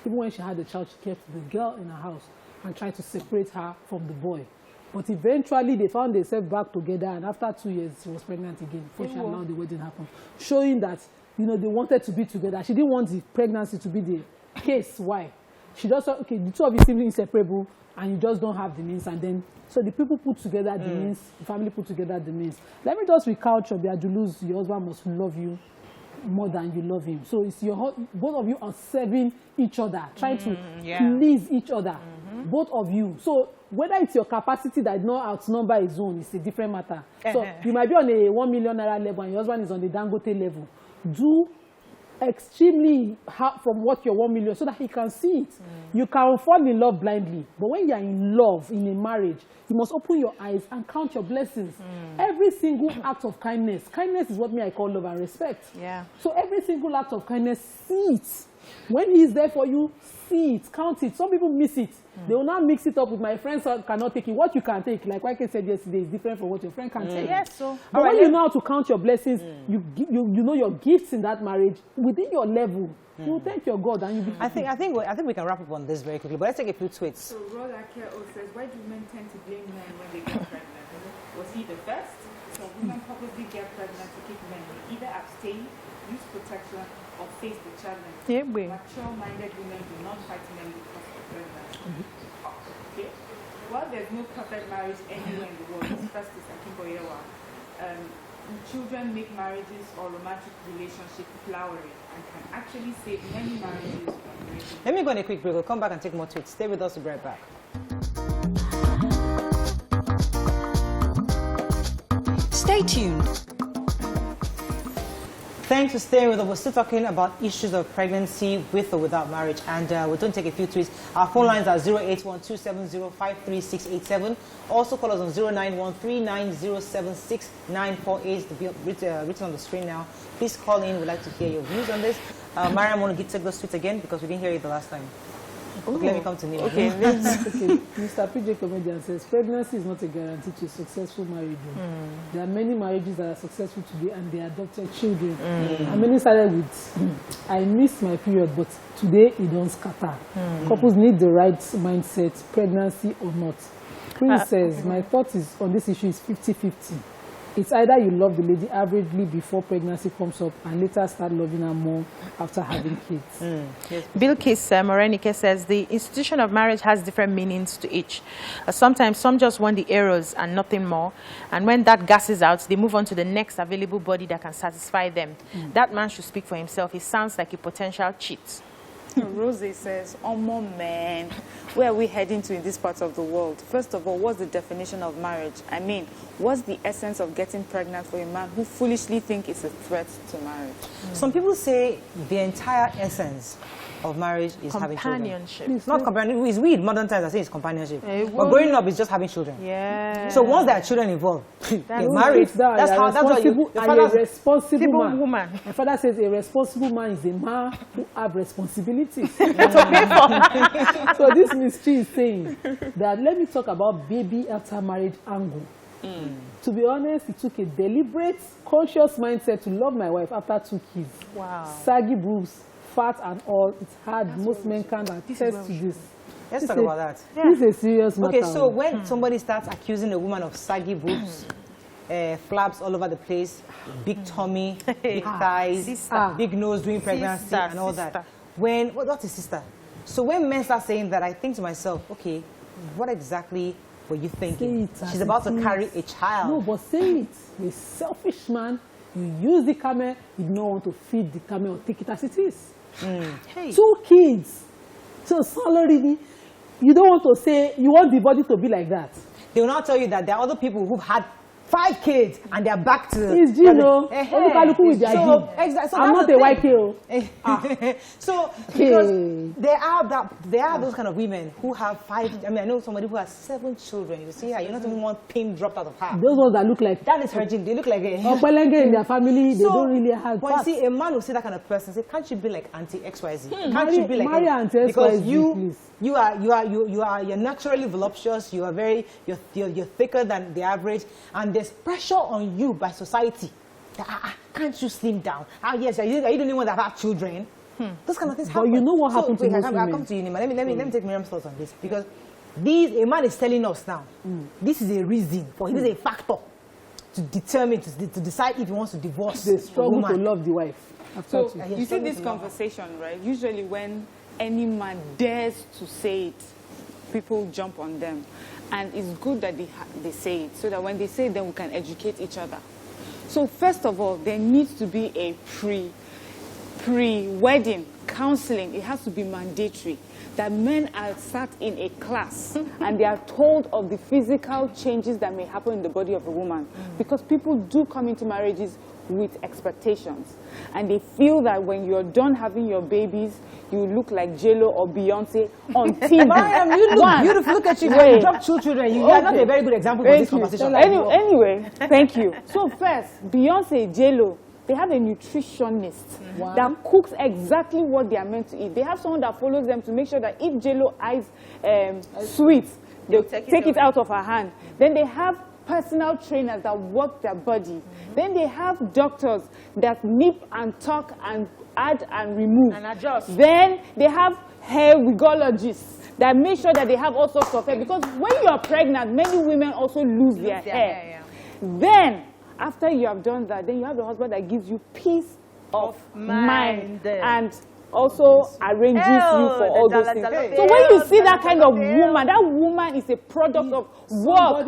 Even when she had the child, she kept the girl in her house and tried to separate her from the boy. But eventually, they found themselves back together, and after 2 years, she was pregnant again before she allowed the wedding happen, showing that they wanted to be together. She didn't want the pregnancy to be the case. Why? She just thought, okay, the two of you seem inseparable, and you just don't have the means, and then so the people put together the means, the family put together the means. Let me just recount your Biajulus, your husband must love you more than you love him. So it's both of you are serving each other, trying to please each other, both of you. So whether it's your capacity that not outnumber his own, it's a different matter. So you might be on a 1 million naira level and your husband is on the Dangote level. Do extremely hard from what your 1 million so that he can see it. You can fall in love blindly, but when you are in love in a marriage, you must open your eyes and count your blessings. Every single act of kindness is what I call love and respect. Yeah. So every single act of kindness, see it. When he is there for you, see it, count it. Some people miss it. They will not mix it up with my friends cannot take it. What you can take, like Wale said yesterday, is different from what your friend can take. Yes, so but when you know how to count your blessings, you know your gifts in that marriage within your level. You thank your God, and you. I think we can wrap up on this very quickly. But let's take a few tweets. So Rola Keo says, why do men tend to blame men when they get pregnant? Was he the first? So women purposely get pregnant to keep men. They either abstain, use protection, or face the challenge. Yeah, Mature-minded women do not fight men because of pregnancy. Okay. Well, there's no perfect marriage anywhere in the world. First is Akinboyewa. Children make marriages or romantic relationships flowering and can actually save many marriages from breaking. Let me go on a quick break. We'll come back and take more tweets. Stay with us. We'll be right back. Stay tuned. Thanks for staying with us. We're still talking about issues of pregnancy with or without marriage, and we're going to take a few tweets. Our phone lines are 08127053687. Also call us on 09139076948. Written on the screen now. Please call in. We'd like to hear your views on this. Mariam, I want to take those tweets again because we didn't hear it the last time. Okay, let me come to Nima. Okay, Mr. PJ Comedian says, pregnancy is not a guarantee to a successful marriage. There are many marriages that are successful today and they adopted children. And many started with, I missed my period, but today it don't scatter. Couples need the right mindset, pregnancy or not. Prince says, my thought is on this issue is 50-50. It's either you love the lady averagely before pregnancy comes up and later start loving her more after having kids. Yes. Bilkis Morenike says the institution of marriage has different meanings to each. Sometimes some just want the errors and nothing more. And when that gasses out, they move on to the next available body that can satisfy them. That man should speak for himself. He sounds like a potential cheat. Rosie says, Omo man, where are we heading to in this part of the world? First of all, what's the definition of marriage? I mean, what's the essence of getting pregnant for a man who foolishly thinks it's a threat to marriage? Some people say the entire essence of marriage is having children. Companionship. It's not companionship. It's weird. Modern times I say it's companionship. But growing up is just having children. Yeah. So once there are children involved, you're married. That's what you. A responsible woman. My father says a responsible man is a man who have responsibilities. To pay for. So this mystery is saying that let me talk about baby after marriage angle. To be honest, it took a deliberate, conscious mindset to love my wife after 2 kids. Wow. Saggy boobs, fat and all. It's hard. Most men can't attest to this. Let's talk about that. This is a serious matter. Okay, so when somebody starts accusing a woman of saggy boobs, flaps all over the place, big tummy, big thighs, big nose during pregnancy, and all that. What's a sister? So when men start saying that, I think to myself, okay, what exactly were you thinking? She's about to carry a child. No, but say it. You're a selfish man. You use the camel. You don't want to feed the camel or take it as it is. Hey. 2 kids. So salary. You don't want to say, you want the body to be like that. They will not tell you that there are other people who've had 5 kids, and they're back to... It's Gino. With their so, exactly. So I'm not a YK. So, because there are those kind of women who have 5... I mean, I know somebody who has 7 children. You see her, you're not even one pin dropped out of her. Those ones that look like... That is her gene. They look like a... in their family, they don't really have... But you see, a man will see that kind of person, say, can't you be like Auntie XYZ? Can't you be like... Maria Auntie XYZ, because please. you're naturally voluptuous, you're thicker than the average, and there's pressure on you by society that can't you slim down? Yes, are you the only one that have children? Those kind of things happen. But you know what happened to most women? I'll come to you, Nima. Let me take Miriam's thoughts on this, because a man is telling us now, this is a reason for this is a factor to determine, to decide if he wants to divorce the struggle to love the wife. So you see this conversation, right? Usually when any man dares to say it, people jump on them. And it's good that they say it, so that when they say it, then we can educate each other. So first of all, there needs to be a pre-wedding counseling. It has to be mandatory. That men are sat in a class and they are told of the physical changes that may happen in the body of a woman. Because people do come into marriages with expectations. And they feel that when you're done having your babies, you look like J-Lo or Beyonce on TV. Mariam, you look beautiful. Look at you. You dropped 2 children. You are not a very good example for this conversation. Anyway, thank you. So first, Beyonce, J-Lo, they have a nutritionist that cooks exactly what they are meant to eat. They have someone that follows them to make sure that if J-Lo eyes sweets, they'll take it out of her hand. Then they have personal trainers that work their body. Then they have doctors that nip and tuck and add and remove. And adjust. Then they have hair wigologists that make sure that they have all sorts of hair. Because when you are pregnant, many women also lose their hair. Then, after you have done that, then you have the husband that gives you peace of mind and also arranges you for all those things. So when you see that kind of woman, that woman is a product of work.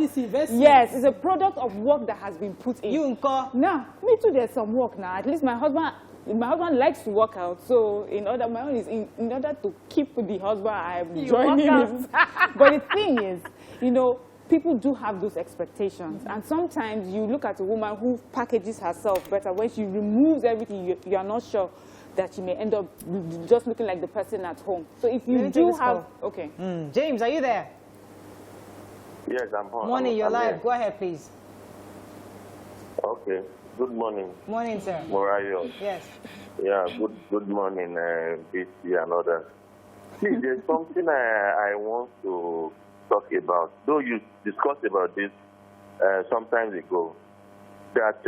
Yes, it's a product of work that has been put in. Now, me too, there's some work now. At least my husband likes to work out, so in order to keep the husband I'm joining him. But the thing is, you know, people do have those expectations, and sometimes you look at a woman who packages herself better. When she removes everything, you are not sure that she may end up just looking like the person at home. So if you do have... Okay. James, are you there? Yes, I'm on. Morning, you're live. Go ahead, please. Okay. Good morning. Morning, sir. Morayo. Yes. Yeah, good morning, BC and others. Please, there's something I want to talk about. Though you discussed about this some time ago, that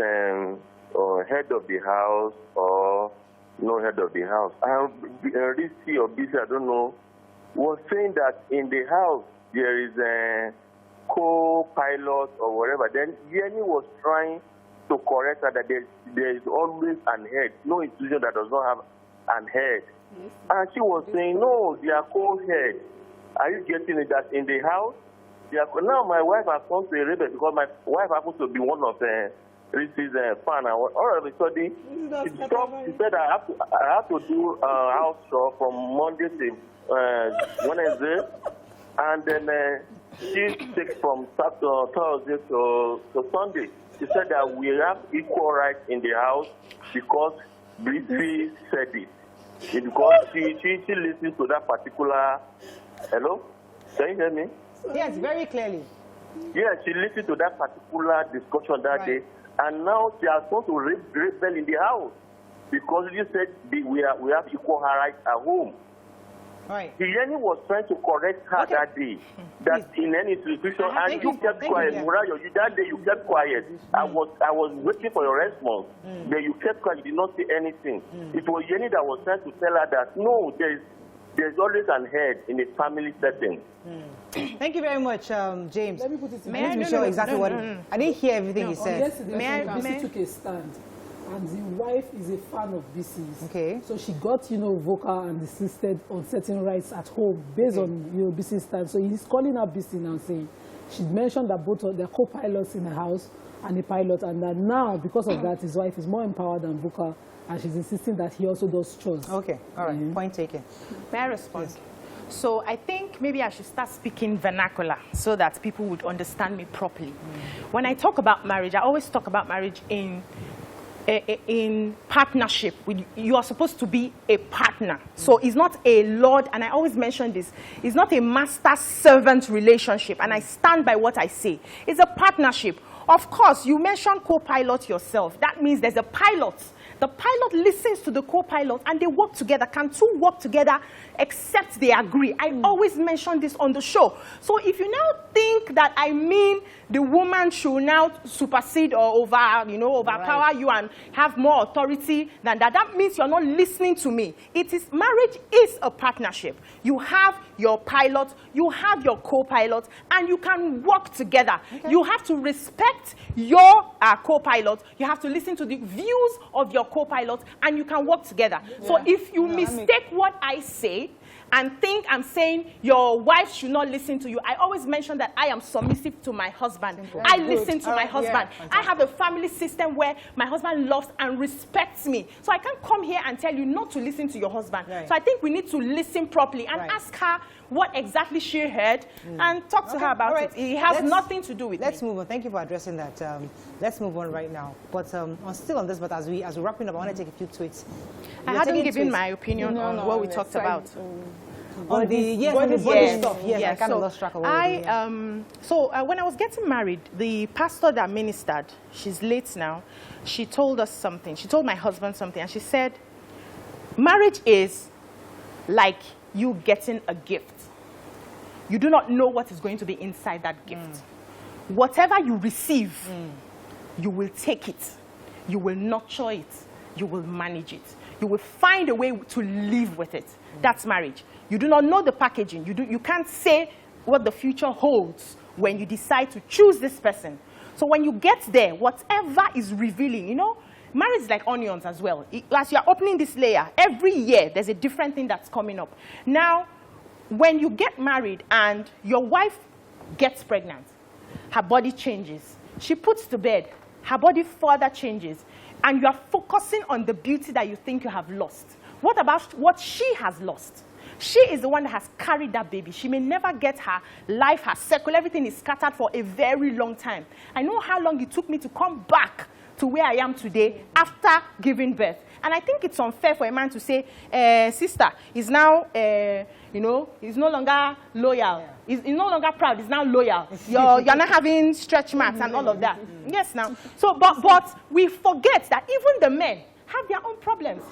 head of the house or no head of the house, Rizky or BC, I don't know, was saying that in the house there is a co-pilot or whatever. Then Jenny was trying to correct her that there is always an head, no institution that does not have an head. Yes. And she was saying, no, they are co-head. Are you getting it that in the house? Now my wife has come to a rebel because my wife happens to be one of Rizky's fan. And all of a sudden, she stopped. She said, I have to do house show from Monday to Wednesday. And then she takes from Thursday to Sunday. She said that we have equal rights in the house because Rizky said it. Because she listens to that particular... Hello? Can you hear me? Yes, very clearly. Yeah, she listened to that particular discussion that day, and now she has gone to rebel in the house because you said we have equal rights at home. Right. Jenny was trying to correct her that day, that in any institution, and you kept quiet. Murayo, that day you kept quiet. I was waiting for your response. Then you kept quiet. You did not say anything. It was Jenny that was trying to tell her that no, there's always an head in a family setting. Thank you very much, James. Let me put it in I didn't hear everything he said. Yesterday, BC took a stand, and the wife is a fan of BC's. Okay. So she got, vocal and insisted on certain rights at home based on, BC's stand. So he's calling up BC now saying, she mentioned that both of their co-pilots in the house and a pilot, and that now, because of that, his wife is more empowered than vocal, and she's insisting that he also does chores. Okay, all right, point taken. May I respond? Yes. So I think maybe I should start speaking vernacular so that people would understand me properly. When I talk about marriage, I always talk about marriage in partnership. You are supposed to be a partner. So it's not a lord, and I always mention this, it's not a master-servant relationship, and I stand by what I say. It's a partnership. Of course, you mentioned co-pilot yourself. That means there's a pilot. The pilot listens to the co-pilot and they work together. Can two work together except they agree? I always mention this on the show. So if you now think that I mean the woman should now supersede or overpower you and have more authority than that, that means you're not listening to me. Marriage is a partnership. You have your pilot, you have your co-pilot, and you can work together. Okay. You have to respect your co-pilot. You have to listen to the views of your co-pilot, and you can work together. Yeah. So if you mistake what I say and think I'm saying your wife should not listen to you, I always mention that I am submissive to my husband. I listen to my husband. Yeah, I have a family system where my husband loves and respects me. So I can't come here and tell you not to listen to your husband. Right. So I think we need to listen properly and ask her what exactly she heard and talk to her about it. It has nothing to do with it. Let's move on. Thank you for addressing that. Let's move on right now. But still on this, but as we're wrapping up, I want to take a few tweets. I hadn't given my opinion on what we talked about. On the body stuff, yes, I kind of lost track of what when I was getting married, the pastor that ministered, she's late now, she told us something. She told my husband something, and she said, marriage is like you getting a gift. You do not know what is going to be inside that gift. Whatever you receive, you will take it. You will nurture it. You will manage it. You will find a way to live with it. That's marriage. You do not know the packaging. You can't say what the future holds when you decide to choose this person. So when you get there, whatever is revealing, marriage is like onions as well. As you're opening this layer, every year there's a different thing that's coming up. Now, when you get married and your wife gets pregnant, her body changes. She puts to bed, her body further changes. And you are focusing on the beauty that you think you have lost. What about what she has lost? She is the one that has carried that baby. She may never get her life, her circle, everything is scattered for a very long time. I know how long it took me to come back to where I am today after giving birth. And I think it's unfair for a man to say, sister, is now, he's no longer loyal. He's no longer proud, he's now loyal. You're not having stretch marks and all of that. Yes, now. So, but we forget that even the men have their own problems.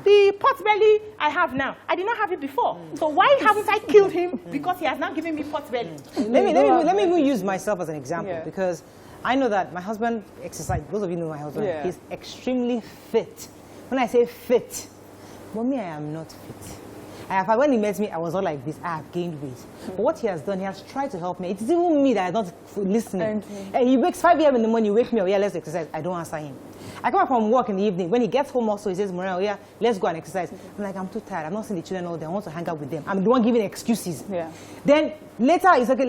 The pot belly I have now, I did not have it before. So why haven't I killed him? Because he has now given me pot belly. Let me even use myself as an example, because I know that my husband exercises. Those of you know my husband. Yeah. He's extremely fit. When I say fit, mommy, I am not fit. When he met me, I was all like this. I have gained weight. But what he has done, he has tried to help me. It's even me that is not listening. He wakes 5 a.m. in the morning, you wake me up, let's exercise. I don't answer him. I come back from work in the evening. When he gets home also, he says, Maria, let's go and exercise. I'm like, I'm too tired. I'm not seeing the children all day. I want to hang out with them. I'm the one giving excuses. Yeah. Then later, he's okay,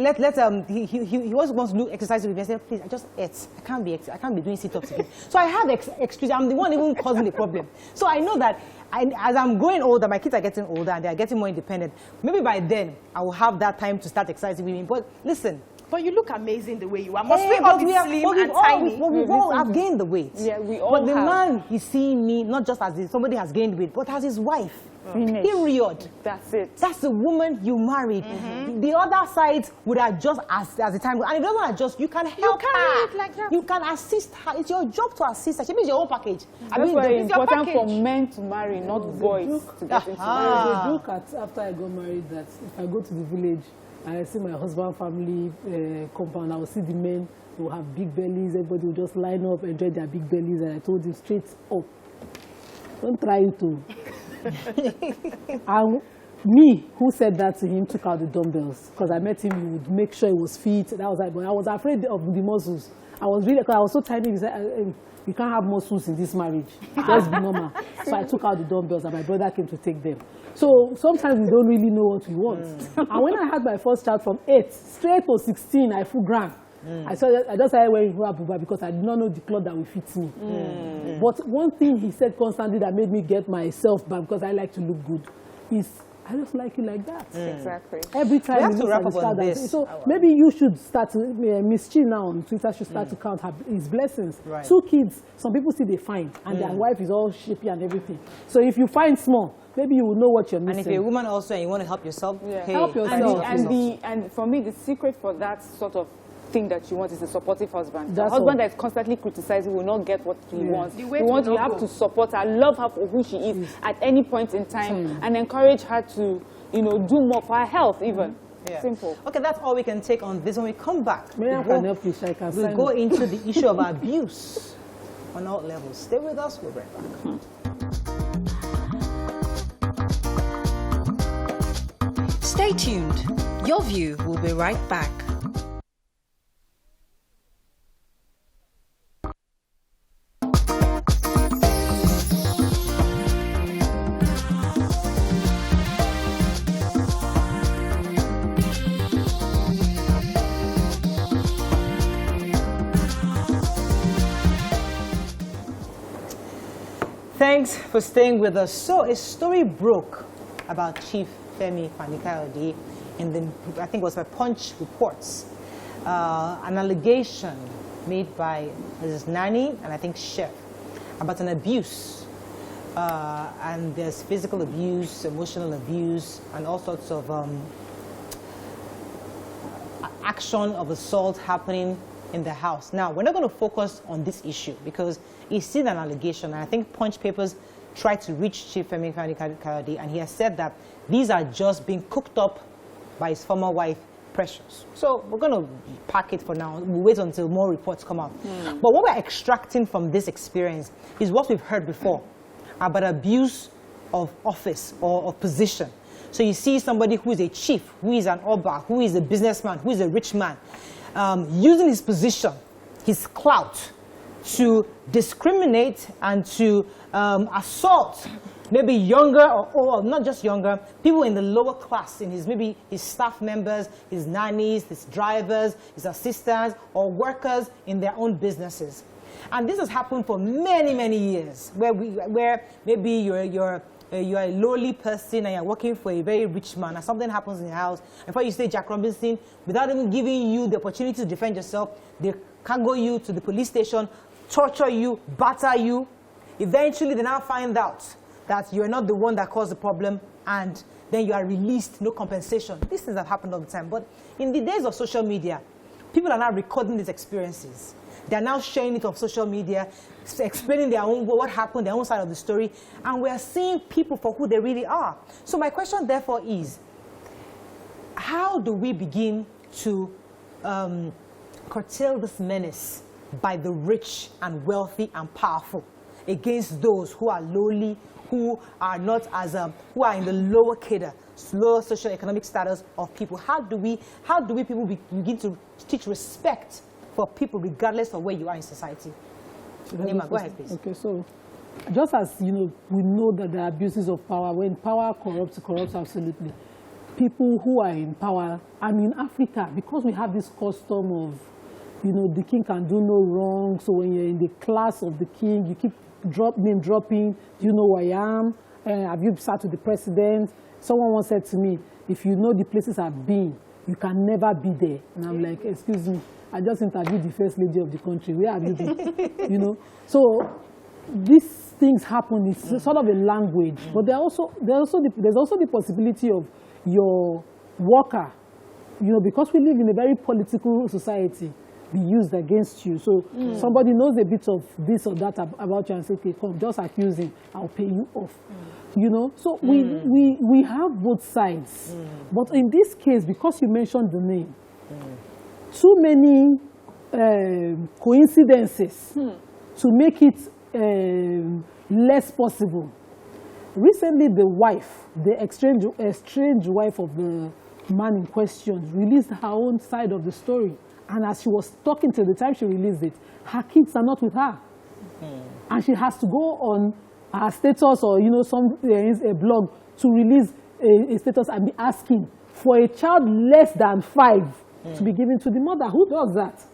he always wants to do exercise with me. I said, please, I just ate. I can't be doing sit-ups again. So I have excuses. I'm the one even causing the problem. So I know that as I'm growing older, my kids are getting older and they're getting more independent. Maybe by then, I will have that time to start exercising with me. But listen. But you look amazing the way you are. Must we all be slim and tiny? We've all have gained the weight. Yeah, we all have. But the man is seeing me not just as somebody has gained weight, but as his wife. Period. That's it. That's the woman you married. The other side would adjust as the time goes. And if it doesn't adjust, you can help her. Like that. You can assist her. It's your job to assist her. She means your own package. That's why it's important for men to marry, not boys to get into marriage. I joke after I got married that if I go to the village, I see my husband family compound, I will see the men who have big bellies, everybody will just line up, enjoy their big bellies, and I told him straight up, don't try to. And me, who said that to him, took out the dumbbells, because I met him, he would make sure he was fit. That was like, but I was afraid of the muscles. I was really, because I was so tiny, he said, you can't have muscles in this marriage, just be normal. So I took out the dumbbells, and my brother came to take them. So sometimes we don't really know what we want. And when I had my first child from 8 straight to 16, I full gram. I just started wearing buba because I did not know the cloth that will fit me. But one thing he said constantly that made me get myself back, because I like to look good, is I just like you like that. Exactly. Every time We have he to looks wrap at up his on child, this. so maybe you should start to, Miss Chi now on Twitter should start to count his blessings. Right. 2 kids, some people see they find, and their wife is all shapy and everything. So if you find small, maybe you will know what you're missing. And if you're a woman also and you want to help yourself, hey, help yourself. And for me, the secret for that sort of thing that you want is a supportive husband. That's A husband all. that is constantly criticizing will not get what he wants. The You weight will not have go. to support her, love her for who she is at any point in time, and encourage her to, do more for her health even. Yeah. Simple. Okay, that's all we can take on this. When we come back, Maybe I can help you, I can we'll sign go up. into the issue of abuse on all levels. Stay with us. We'll be right back. Stay tuned. Your View will be right back. Thanks for staying with us. So, a story broke about Chief Femi Fani-Kayode in the, I think it was by Punch Reports. An allegation made by his nanny and I think chef about an abuse. And there's physical abuse, emotional abuse, and all sorts of action of assault happening in the house. Now, we're not going to focus on this issue because it's still an allegation. And I think Punch Papers tried to reach Chief Femi Fani-Kayode, and he has said that these are just being cooked up by his former wife, Precious. So we're going to park it for now. We'll wait until more reports come out. But what we're extracting from this experience is what we've heard before about abuse of office or of position. So you see somebody who is a chief, who is an oba, who is a businessman, who is a rich man, using his position, his clout, to discriminate and to assault maybe younger or not just younger, people in the lower class, in maybe his staff members, his nannies, his drivers, his assistants, or workers in their own businesses. And this has happened for many, many years, where maybe you're a lowly person and you're working for a very rich man and something happens in your house. And before you say Jack Robinson, without even giving you the opportunity to defend yourself, they cargo you to the police station, torture you, batter you. Eventually, they now find out that you're not the one that caused the problem, and then you are released, no compensation. These things have happened all the time. But in the days of social media, people are now recording these experiences. They're now sharing it on social media, explaining their own, what happened, their own side of the story, and we're seeing people for who they really are. So my question, therefore, is, how do we begin to curtail this menace by the rich and wealthy and powerful against those who are lowly, who are not as who are in the lower cadre, lower socioeconomic status of people? How do we people begin to teach respect for people regardless of where you are in society? Nima, go ahead, please. Okay, so just as we know that there are abuses of power, when power corrupts absolutely. People who are in power, and in Africa, because we have this custom of, the king can do no wrong. So when you're in the class of the king, you keep name dropping. Do you know who I am? Have you sat with the president? Someone once said to me, if you know the places I've been, you can never be there. And I'm like, excuse me, I just interviewed the first lady of the country. Where have you been? So these things happen. It's sort of a language, but there's also the possibility of your worker, because we live in a very political society, be used against you. So somebody knows a bit of this or that about you and say, okay, come, just accuse him, I'll pay you off. So we have both sides. But in this case, because you mentioned the name, too many coincidences to make it less possible. Recently, the wife, the estranged wife of the man in question, released her own side of the story. And as she was talking till the time she released it, her kids are not with her. And she has to go on her status or, a blog to release a status and be asking for a child less than 5 to be given to the mother. Who does that?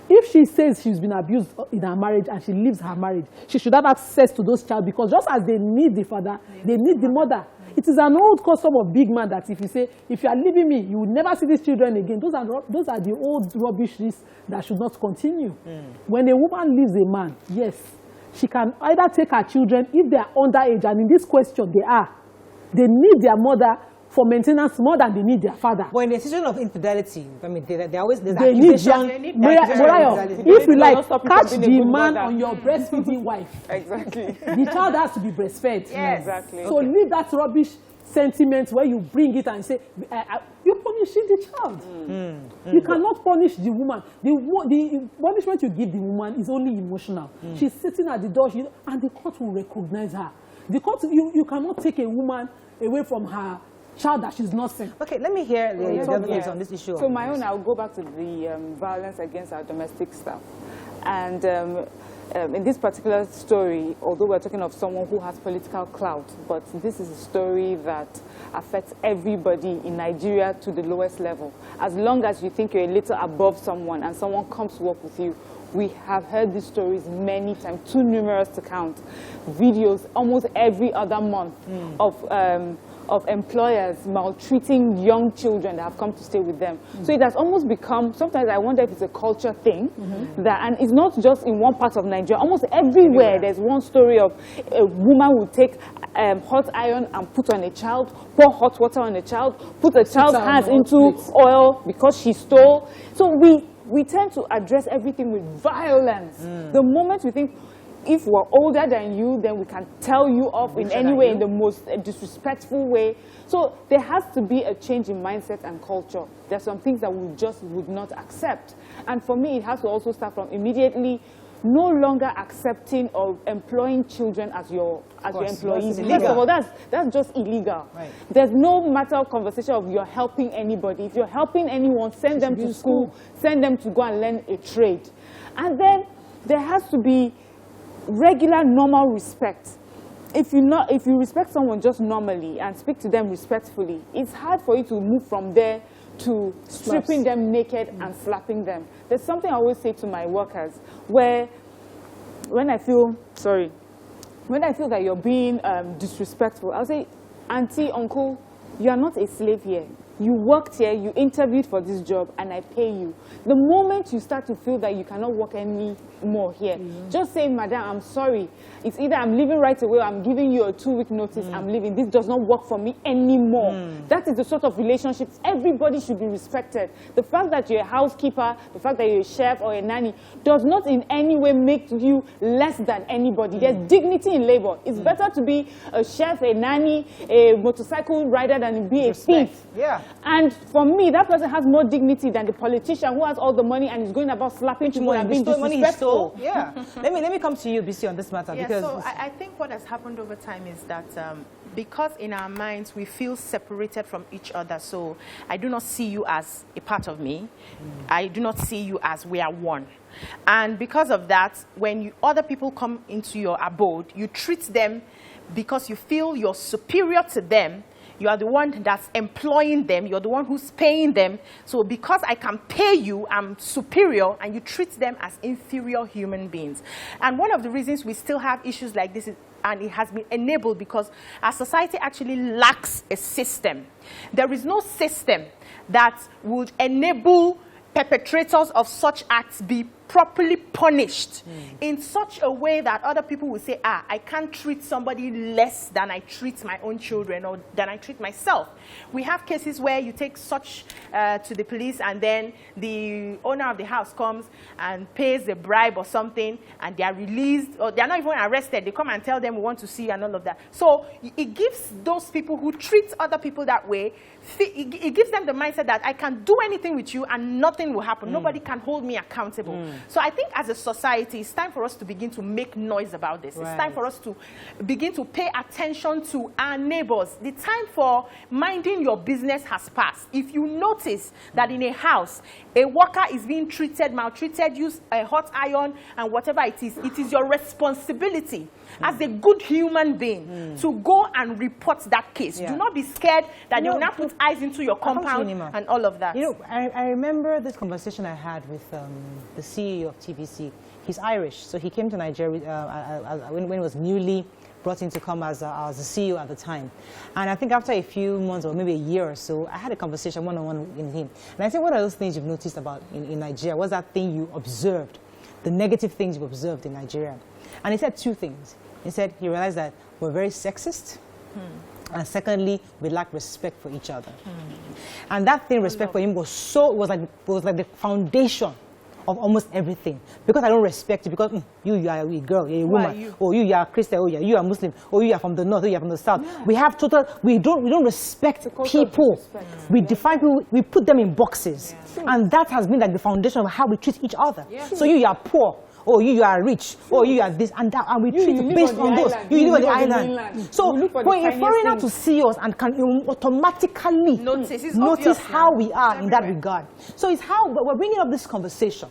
If she says she's been abused in her marriage and she leaves her marriage, she should have access to those child, because just as they need the father, they need the mother. It is an old custom of big man that if you say, if you are leaving me, you will never see these children again. Those are the old rubbishes that should not continue. When a woman leaves a man, yes, she can either take her children if they are underage, and in this question they need their mother for maintenance more than they need their father. But in a situation of infidelity, I mean, they always there's they need accusation. if you like, catch the man on your breastfeeding wife. Exactly. The child has to be breastfed. Yes. Exactly. So leave that rubbish sentiment where you bring it and say, you're punishing the child. You cannot punish the woman. The punishment you give the woman is only emotional. She's sitting at the door, and the court will recognize her. The court, you cannot take a woman away from her child that she's not sent. Okay, let me hear the other views on this issue. So my own, I'll go back to the violence against our domestic staff. And in this particular story, although we're talking of someone who has political clout, but this is a story that affects everybody in Nigeria to the lowest level. As long as you think you're a little above someone and someone comes to work with you, we have heard these stories many times, too numerous to count. Videos almost every other month of employers maltreating young children that have come to stay with them. So it has almost become, sometimes I wonder if it's a culture thing, and it's not just in one part of Nigeria, almost everywhere there's one story of a woman who take hot iron and put on a child, pour hot water on a child, put a child's hands into oil because she stole. So we tend to address everything with violence. The moment we think, if we're older than you, then we can tell you off in any way, in the most disrespectful way. So there has to be a change in mindset and culture. There's some things that we just would not accept. And for me, it has to also start from immediately no longer accepting or employing children as your employees. First of all, that's just illegal. Right. There's no matter of conversation of you're helping anybody. If you're helping anyone, send them to school, send them to go and learn a trade. And then there has to be regular, normal respect. If you respect someone just normally and speak to them respectfully, it's hard for you to move from there to stripping them naked and slapping them. There's something I always say to my workers where when I feel that you're being disrespectful, I'll say, auntie, uncle, you are not a slave here. You worked here, you interviewed for this job, and I pay you. The moment you start to feel that you cannot work any more here, just say, madam, I'm sorry. It's either I'm leaving right away or I'm giving you a 2-week notice, I'm leaving. This does not work for me anymore. That is the sort of relationships everybody should be respected. The fact that you're a housekeeper, the fact that you're a chef or a nanny, does not in any way make you less than anybody. There's dignity in labor. It's better to be a chef, a nanny, a motorcycle rider than be a thief. Yeah. And for me, that person has more dignity than the politician who has all the money and is going about slapping people and being disrespectful. Yeah. let me come to you, BC, on this matter. Yeah, because so I think what has happened over time is that because in our minds we feel separated from each other, so I do not see you as a part of me. I do not see you as we are one. And because of that, when other people come into your abode, you treat them because you feel you're superior to them. You are the one that's employing them. You're the one who's paying them. So because I can pay you, I'm superior, and you treat them as inferior human beings. And one of the reasons we still have issues like this, and it has been enabled because our society actually lacks a system. There is no system that would enable perpetrators of such acts be properly punished in such a way that other people will say, I can't treat somebody less than I treat my own children or than I treat myself. We have cases where you take such to the police and then the owner of the house comes and pays a bribe or something and they are released, or they're not even arrested. They come and tell them we want to see you and all of that. So it gives those people who treat other people that way, it gives them the mindset that I can do anything with you and nothing will happen. Nobody can hold me accountable. So I think as a society, it's time for us to begin to make noise about this. Right. It's time for us to begin to pay attention to our neighbors. The time for minding your business has passed. If you notice that in a house, a worker is being treated, maltreated, use a hot iron and whatever it is your responsibility as a good human being to go and report that case. Do not be scared that they will not put eyes into your compound and all of that. You know, I remember this conversation I had with the CEO CEO of TVC. He's Irish, so he came to Nigeria when he was newly brought in to come as a CEO at the time. And I think after a few months or maybe a year or so, I had a conversation one-on-one with him. And I said, what are those things you've noticed about in Nigeria? What's that thing you observed, the negative things you observed in Nigeria? And he said two things. He said he realized that we're very sexist. And secondly, we lack respect for each other. And that thing, respect for him, was like the foundation of almost everything. Because I don't respect you, because you are a girl, you're a woman, or you are Christian, or you are Muslim, or you are from the north, or you are from the south. Yeah. We don't respect people. We define people, we put them in boxes. And that has been like the foundation of how we treat each other. So you are poor, or you are rich, or you are this and that, and we treat based on those. You live on the island. So for a foreigner to see us and can automatically notice how we are in that regard. So it's how we're bringing up this conversation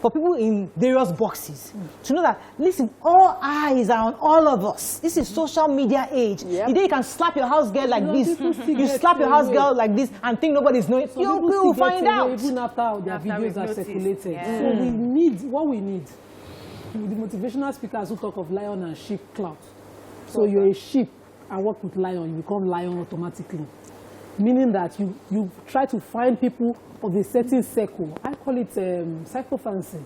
for people in various boxes to know that, listen, all eyes are on all of us. This is social media age. The day you can slap your house girl like this, you slap your house girl like this and think nobody's knowing, you will find out. Even after their videos are circulated. So we need, what we need, the motivational speakers who talk of lion and sheep clout. So you're a sheep and work with lion, you become lion automatically. Meaning that you try to find people of a certain circle. I call it psychophancy.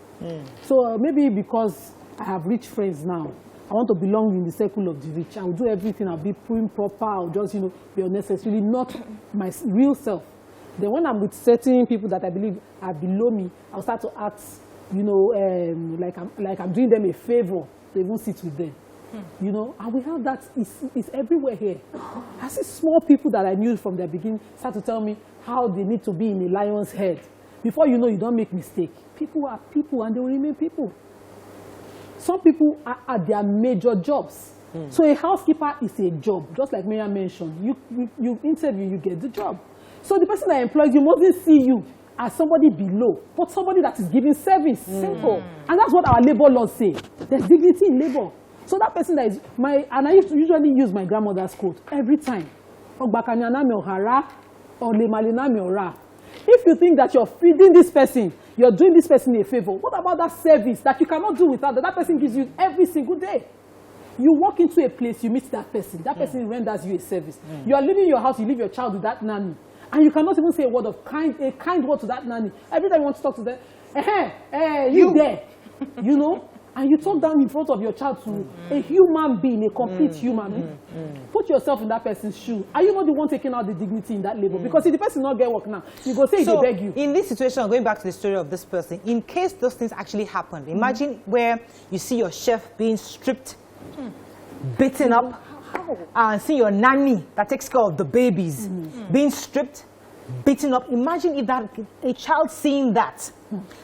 So maybe because I have rich friends now, I want to belong in the circle of the rich. I will do everything. I'll be prim, proper. I'll just, be unnecessarily not my real self. Then when I'm with certain people that I believe are below me, I'll start to act, like I'm doing them a favor to even sit with them. And we have that, it's everywhere here. I see small people that I knew from the beginning start to tell me how they need to be in a lion's head. Before you know, you don't make mistake. People are people and they will remain people. Some people are at their major jobs. So a housekeeper is a job, just like Miriam mentioned. You interview, you get the job. So the person that employs you mustn't see you as somebody below, but somebody that is giving service. Simple. And that's what our labor laws say. There's dignity in labor. So that person that is and I used to usually use my grandmother's quote every time. If you think that you're feeding this person, you're doing this person a favor, what about that service that you cannot do without that person gives you every single day? You walk into a place, you meet that person renders you a service. You are leaving your house, you leave your child with that nanny. And you cannot even say a kind word to that nanny. Every time you want to talk to them, you there, and you talk down in front of your child to a human being, a complete human being. Put yourself in that person's shoe. Are you not the one taking out the dignity in that labor? Because if the person not get work now, you go say they beg you. In this situation, going back to the story of this person, in case those things actually happened, imagine where you see your chef being stripped, beaten up, and see your nanny that takes care of the babies being stripped, beaten up. Imagine if a child seeing that.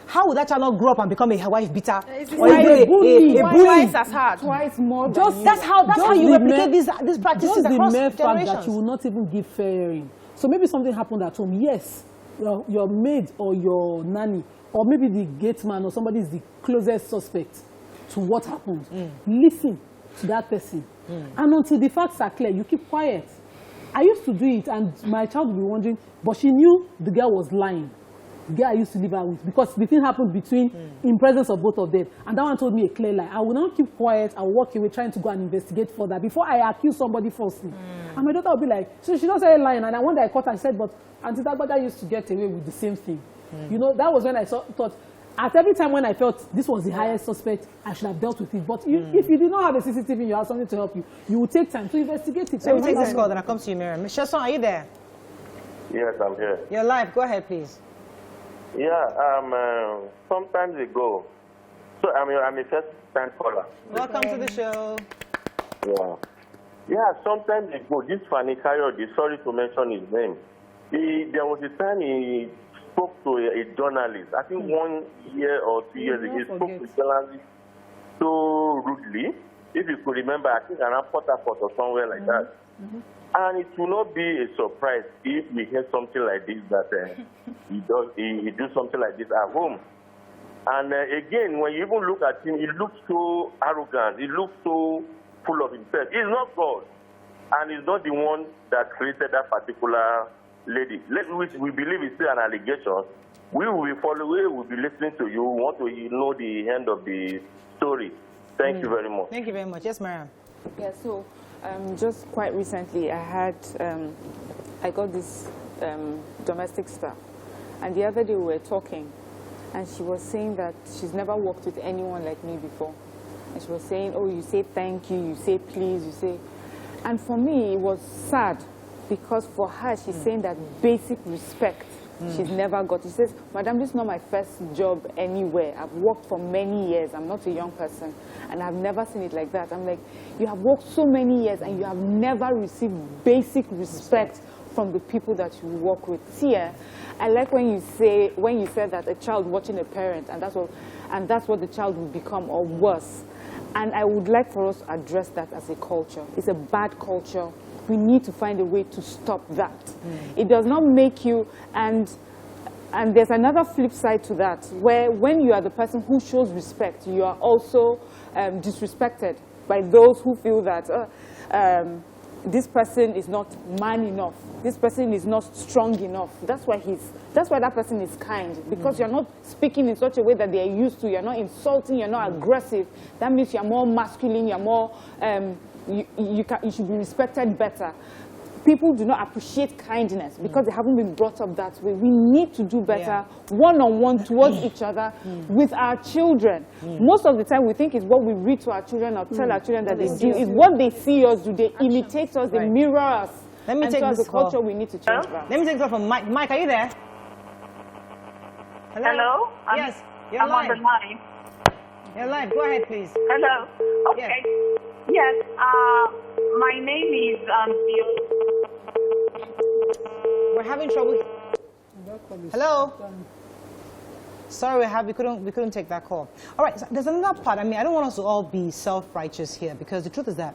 How would that child not grow up and become a wife beater? Or a bully? Twice as hard. Twice more. That's how you replicate these practices across the mere generations. fact that you will not even give fair hearing. So maybe something happened at home. Yes, your maid or your nanny, or maybe the gate man or somebody is the closest suspect to what happened. Listen to that person. And until the facts are clear, you keep quiet. I used to do it, and my child would be wondering, but she knew the girl was lying. The girl I used to live out with, because the thing happened in presence of both of them. And that one told me a clear lie. I will not keep quiet. I will walk away trying to go and investigate further before I accuse somebody falsely. And my daughter will be like, so she doesn't say lying. And one day I caught her, I said, but Auntie Dagbada used to get away with the same thing. That was when I thought, at every time when I felt this was the highest suspect, I should have dealt with it. But if you did not have a CCTV and you have something to help you, you will take time to investigate it. So let me take this call, then I'll come to you, Miriam. Shasson, are you there? Yes, I'm here. You're live. Go ahead, please. Yeah, sometimes ago. So I'm a first-time caller. Welcome to the show. Yeah, sometimes ago, this Fanny Coyote, sorry to mention his name, there was a time he spoke to a journalist. I think 1 year or 2 years ago, he spoke to a journalist so rudely. If you could remember, I think around Port Harcourt or somewhere like that. And it will not be a surprise if we hear something like this, that he does something like this at home. And again, when you even look at him, he looks so arrogant. He looks so full of himself. He's not God. And he's not the one that created that particular lady. We believe it's still an allegation. We will be following, we will be listening to you. We want to know the end of the story. Thank you very much. Thank you very much. Yes, Mariam. Yeah, so just quite recently, I got this domestic staff, and the other day we were talking, and she was saying that she's never worked with anyone like me before. And she was saying, oh, you say thank you, you say please, you say... And for me, it was sad, because for her, she's saying that basic respect she's never got. She says, Madam, this is not my first job anywhere. I've worked for many years. I'm not a young person, and I've never seen it like that. I'm like, you have worked so many years, and you have never received basic respect from the people that you work with. Here, I like when you said that a child watching a parent, and that's what the child will become, or worse. And I would like for us to address that as a culture. It's a bad culture. We need to find a way to stop that. It does not make you, and there's another flip side to that, where when you are the person who shows respect, you are also disrespected by those who feel that this person is not man enough. This person is not strong enough. That's why that person is kind, because you're not speaking in such a way that they are used to. You're not insulting. You're not aggressive. That means you're more masculine. You're more. You should be respected better. People do not appreciate kindness because they haven't been brought up that way. We need to do better one-on-one towards each other with our children. Most of the time we think it's what we read to our children or tell our children that they do. It's what they see us do. They imitate us. They mirror us. Let me take as this a culture we need to change that. Let me take this call from Mike. Mike, are you there? Hello? Yes, you're I'm live. on the line. You're live. Go ahead, please. Hello? Okay. Yes, my name is We're having trouble. Hello? Sorry, we couldn't take that call. All right, so there's another part. I mean, I don't want us to all be self-righteous here, because the truth is that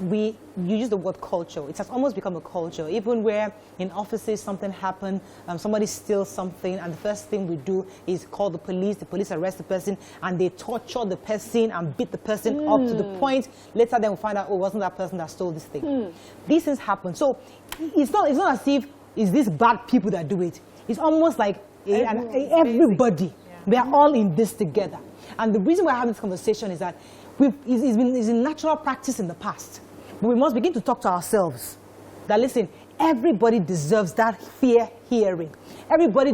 you use the word culture. It has almost become a culture. Even where in offices something happened, somebody steals something, and the first thing we do is call the police arrest the person, and they torture the person and beat the person up to the point later then we find out, oh, it wasn't that person that stole this thing. These things happen. So it's not as if it's these bad people that do it. It's almost like everybody. We are all in this together. And the reason we're having this conversation is that it's a natural practice in the past. But we must begin to talk to ourselves that, listen, everybody deserves that fair hearing. Everybody,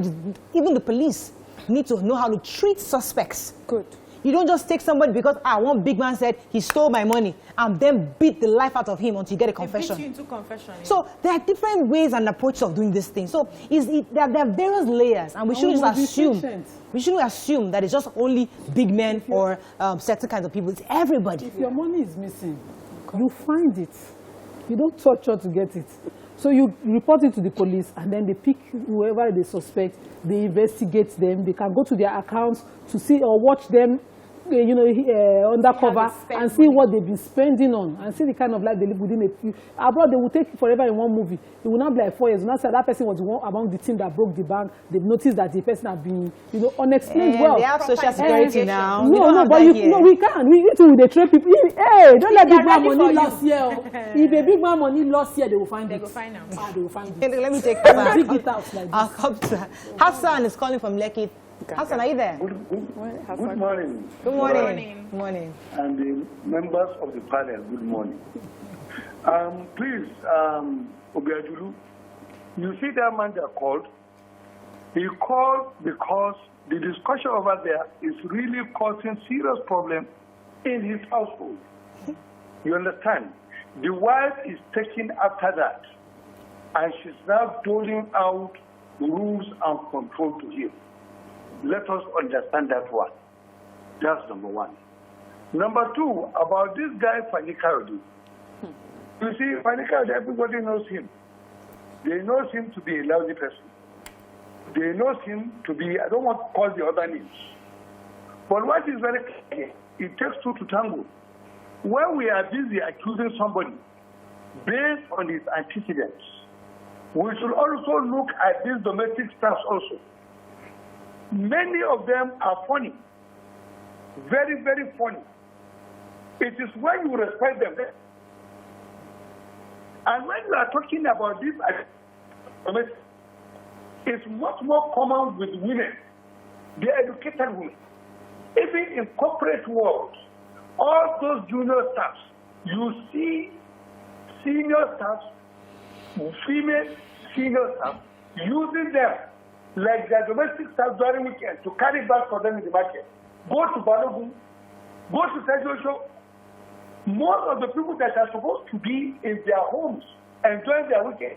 even the police, need to know how to treat suspects. Good. You don't just take somebody because one big man said he stole my money and then beat the life out of him until you get a confession. Beat you into confession. Yeah. So there are different ways and approaches of doing this thing. So there are various layers, and we shouldn't just assume. We shouldn't assume that it's just only big men or certain kinds of people. It's everybody. If your money is missing, you find it. You don't torture to get it. So you report it to the police, and then they pick whoever they suspect. They investigate them. They can go to their accounts to see or watch them, undercover, and see what they've been spending on, and see the kind of life they live within a few. Abroad, they will take forever in one movie. It will not be like 4 years. Now, that person was one among the team that broke the bank. They've noticed that the person has been, unexplained well. They have social security now. We can't. They train people. Hey, don't let big man money lost here. If a big man money lost here, they will find it. They will find out. They will find it. Let me take that. Dig it out like I'll come to that. Hassan is calling from Lekki. Hassan, are you there? Good morning. Good morning. Good morning. And the members of the panel, good morning. Please, Obiajulu, you see that man that called? He called because the discussion over there is really causing serious problem in his household. You understand? The wife is taking after that, and she's now doling out rules and control to him. Let us understand that one. That's number one. Number two, about this guy, Fani Karodi. You see, Fani Karodi, everybody knows him. They know him to be a lousy person. They know him to be, I don't want to call the other names. But what is very clear, it takes two to tango. When we are busy accusing somebody based on his antecedents, we should also look at these domestic staffs also. Many of them are funny. Very, very funny. It is when you respect them. And when you are talking about this, is much more common with women, the educated women. Even in corporate world, all those junior staffs, you see senior staffs, female senior staff, using them like their domestic staff during weekends to carry back for them in the market. Go to Balogun, go to Sajosho. Most of the people that are supposed to be in their homes enjoying their weekend.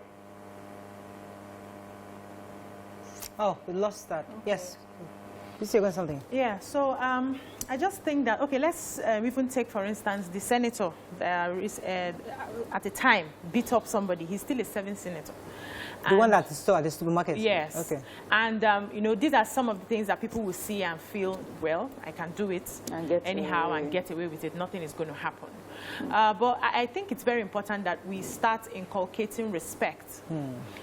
Oh, we lost that. Okay. Yes. You say something? Yeah, so I just think that, okay, let's even take, for instance, the senator at the time beat up somebody. He's still a 7th senator. The one that is still at the supermarket? Yes. Okay. And, you know, these are some of the things that people will see and feel, well, I can do it and get anyhow and get away with it. Nothing is going to happen. But I think it's very important that we start inculcating respect,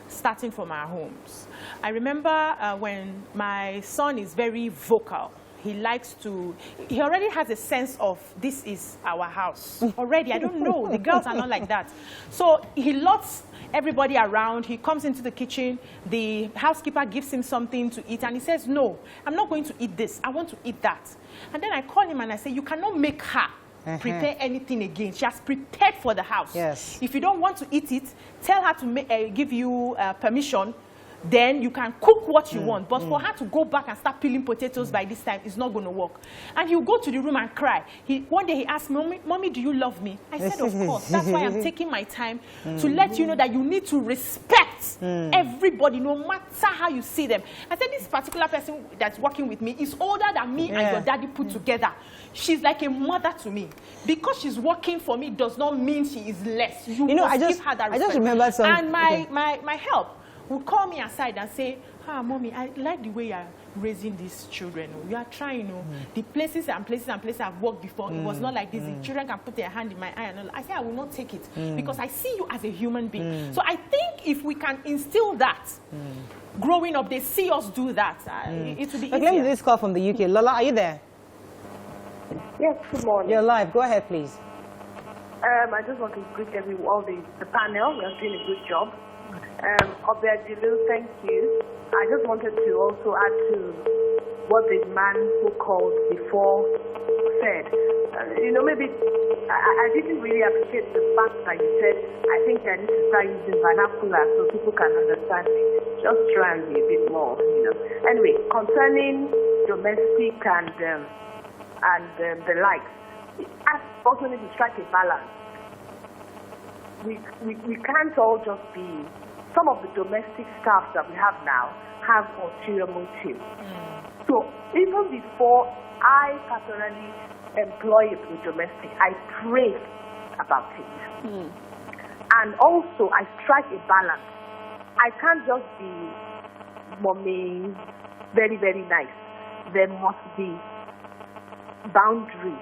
starting from our homes. I remember when my son is very vocal. He likes to, he already has a sense of this is our house. Already, I don't know, the girls are not like that. So he lots everybody around. He comes into the kitchen, the housekeeper gives him something to eat and he says, no, I'm not going to eat this, I want to eat that. And then I call him and I say, you cannot make her prepare anything again. She has prepared for the house. Yes. If you don't want to eat it, tell her to give you permission. Then you can cook what you want. But for her to go back and start peeling potatoes by this time, it's not going to work. And he'll go to the room and cry. One day he asked me, Mommy, do you love me? I said, of course. That's why I'm taking my time to let you know that you need to respect everybody, no matter how you see them. I said, this particular person that's working with me is older than me and your daddy put together. She's like a mother to me. Because she's working for me does not mean she is less. You know, must give her that respect. I just remember something. And my help would call me aside and say, Mommy, I like the way you're raising these children. You are trying, the places and places and places I've worked before, it was not like this. The children can put their hand in my eye and all. I say, I will not take it because I see you as a human being. So I think if we can instill that, growing up, they see us do that, it will be easier. Let me do this call from the UK. Lola, are you there? Yes, good morning. You're live. Go ahead, please. I just want to greet all the panel. You're doing a good job. Obiajilu, thank you. I just wanted to also add to what the man who called before said. You know, maybe I didn't really appreciate the fact that you said, I think I need to start using vernacular so people can understand me. Just try and be a bit more, you know. Anyway, concerning domestic and the likes, I also need to strike a balance. We can't all just be. Some of the domestic staff that we have now have ulterior motives. So even before I personally employ a domestic, I pray about it. And also I strike a balance. I can't just be mommy, very, very nice. There must be boundaries.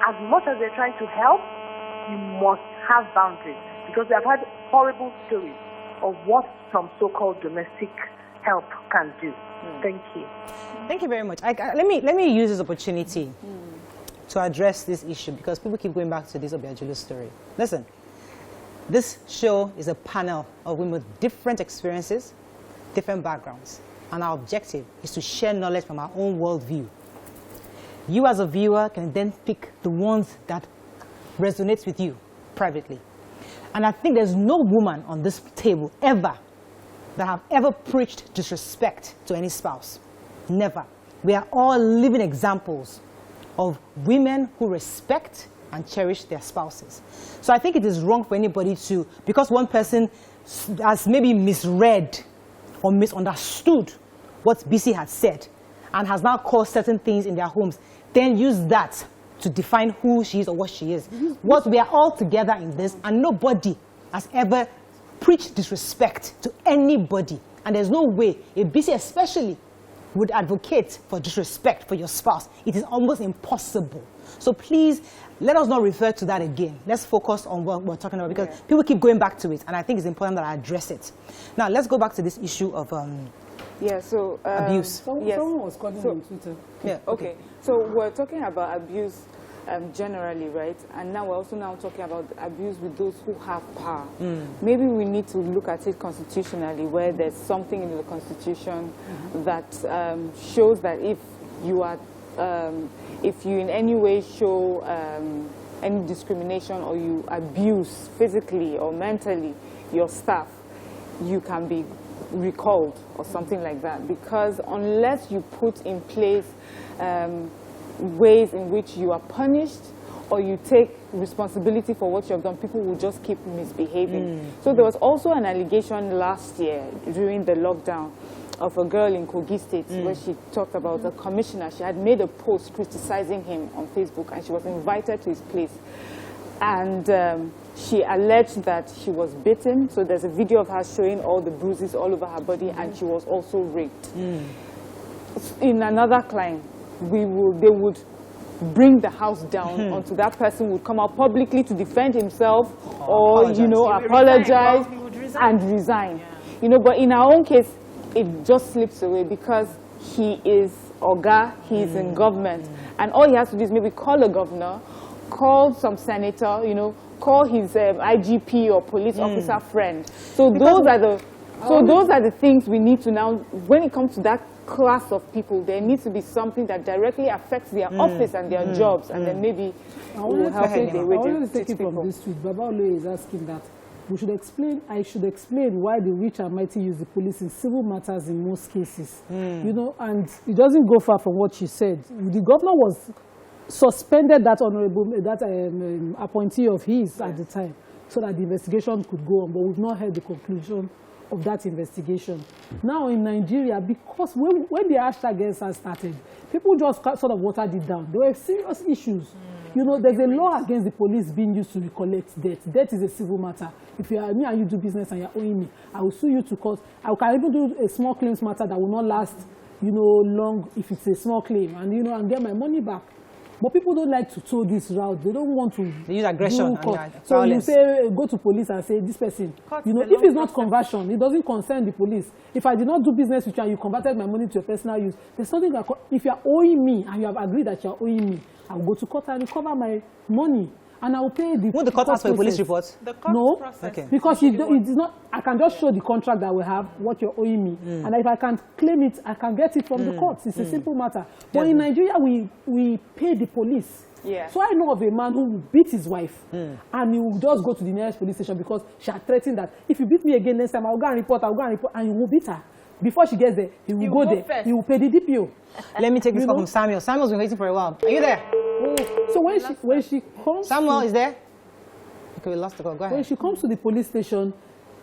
As much as they're trying to help, you must have boundaries. Because we have had horrible stories of what some so-called domestic help can do. Thank you. Thank you very much. Let me use this opportunity to address this issue because people keep going back to this Obiajulu story. Listen, this show is a panel of women with different experiences, different backgrounds, and our objective is to share knowledge from our own worldview. You as a viewer can then pick the ones that resonate with you privately. And I think there's no woman on this table ever that have ever preached disrespect to any spouse. Never. We are all living examples of women who respect and cherish their spouses. So I think it is wrong for anybody to, because one person has maybe misread or misunderstood what BC had said and has now caused certain things in their homes, then use that to define who she is or what she is. What we are all together in this, and nobody has ever preached disrespect to anybody. And there's no way a BC especially would advocate for disrespect for your spouse. It is almost impossible. So please, let us not refer to that again. Let's focus on what we're talking about because people keep going back to it, and I think it's important that I address it. Now, let's go back to this issue of abuse. Someone was calling on Twitter. Yeah, okay. So we're talking about abuse generally, right? And now we're also now talking about abuse with those who have power. Maybe we need to look at it constitutionally, where there's something in the Constitution that shows that if you are, if you in any way show any discrimination or you abuse physically or mentally your staff, you can be recalled or something like that. Because unless you put in place ways in which you are punished or you take responsibility for what you have done, people will just keep misbehaving. So there was also an allegation last year during the lockdown of a girl in Kogi State where she talked about the commissioner. She had made a post criticizing him on Facebook, and she was invited to his place. And she alleged that she was beaten. So there's a video of her showing all the bruises all over her body, and she was also raped. In another clime, they would bring the house down until that person would come out publicly to defend himself or, you know, apologize and resign. You know, but in our own case, it just slips away because he is Oga, he is in government. And all he has to do is maybe call a governor, call some senator, you know, call his IGP or police officer friend. So those are the things we need to now, when it comes to that class of people, there needs to be something that directly affects their office and their jobs, and then maybe will help the way they treat people. From this tweet, Baba Olu is asking that we should explain, I should explain why the rich and mighty use the police in civil matters in most cases. You know, and it doesn't go far from what she said. The governor was suspended that honorable, appointee of his at the time, so that the investigation could go on, but we've not heard the conclusion of that investigation. Now in Nigeria, because when the hashtag started, people just sort of watered it down. There were serious issues. You know, there's a law against the police being used to recollect debt. Debt is a civil matter. If you are me and you do business and you're owing me, I will sue you to court. I can even do a small claims matter that will not last, you know, long if it's a small claim, and you know, and get my money back. But people don't like to tow this route. They don't want to. They use aggression. So you say, go to police and say, this person, you know, if it's not conversion, it doesn't concern the police. If I did not do business with you and you converted my money to your personal use, there's something that, if you are owing me and you have agreed that you are owing me, I will go to court and recover my money. And I will pay the. Won't the court ask for a police report? The court process. Okay. Because it is not. I can just show the contract that we have, what you're owing me, and if I can claim it, I can get it from the courts. It's a simple matter. But in Nigeria, we pay the police. Yeah. So I know of a man who will beat his wife, and he will just go to the nearest police station because she had threatened that if you beat me again next time, I'll go and report. And he will beat her. Before she gets there, he will go there. First. He will pay the DPO. Let me take this call from Samuel. Samuel's been waiting for a while. Are you there? So when she comes, Samuel is there. Okay, we lost the call. Go ahead. When she comes to the police station,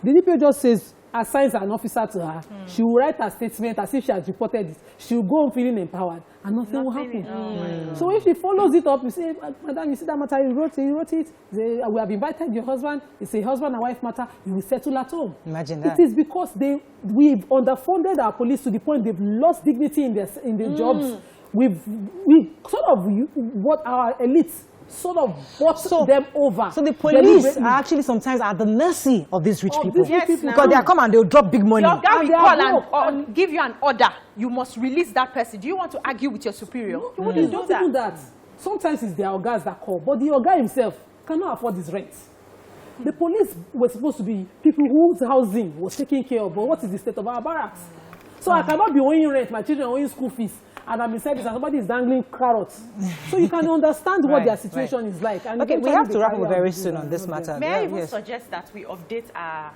the DPO just says, assigns an officer to her. She will write a statement as if she has reported it. She will go on feeling empowered, and nothing will happen. So if she follows it up, you say, Madam, you see that matter, you wrote it. Say, we have invited your husband. It's a husband and wife matter. You will settle at home. Imagine that. It is because we've underfunded our police to the point they've lost dignity in their jobs. We sort of what our elites sort of bought them over. So the police are actually sometimes at the mercy of these rich people. Because they are come and they'll drop big money. Your guy will call and give you an order. You must release that person. Do you want to argue with your superior? No, you don't do that. Sometimes it's their guys that call, but the guy himself cannot afford his rent. The police were supposed to be people whose housing was taken care of, but what is the state of our barracks? So I cannot be owing rent, my children are owing school fees, and I'm in service and somebody is dangling carrots. So you can understand what their situation is like. And okay, we have to wrap up very soon on this matter. May I even suggest that we update our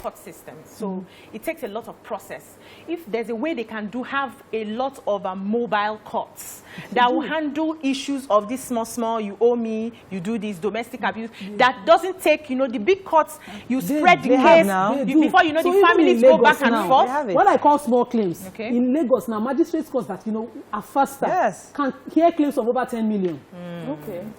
court system? So it takes a lot of process. If there's a way they can have a lot of mobile courts that will handle issues of this small, you owe me, you do this, domestic abuse, that doesn't take, the big courts, you spread the case, before you know so the families go back and forth. What I call small claims, in Lagos now, magistrates courts that, are faster, can hear claims of over 10 million.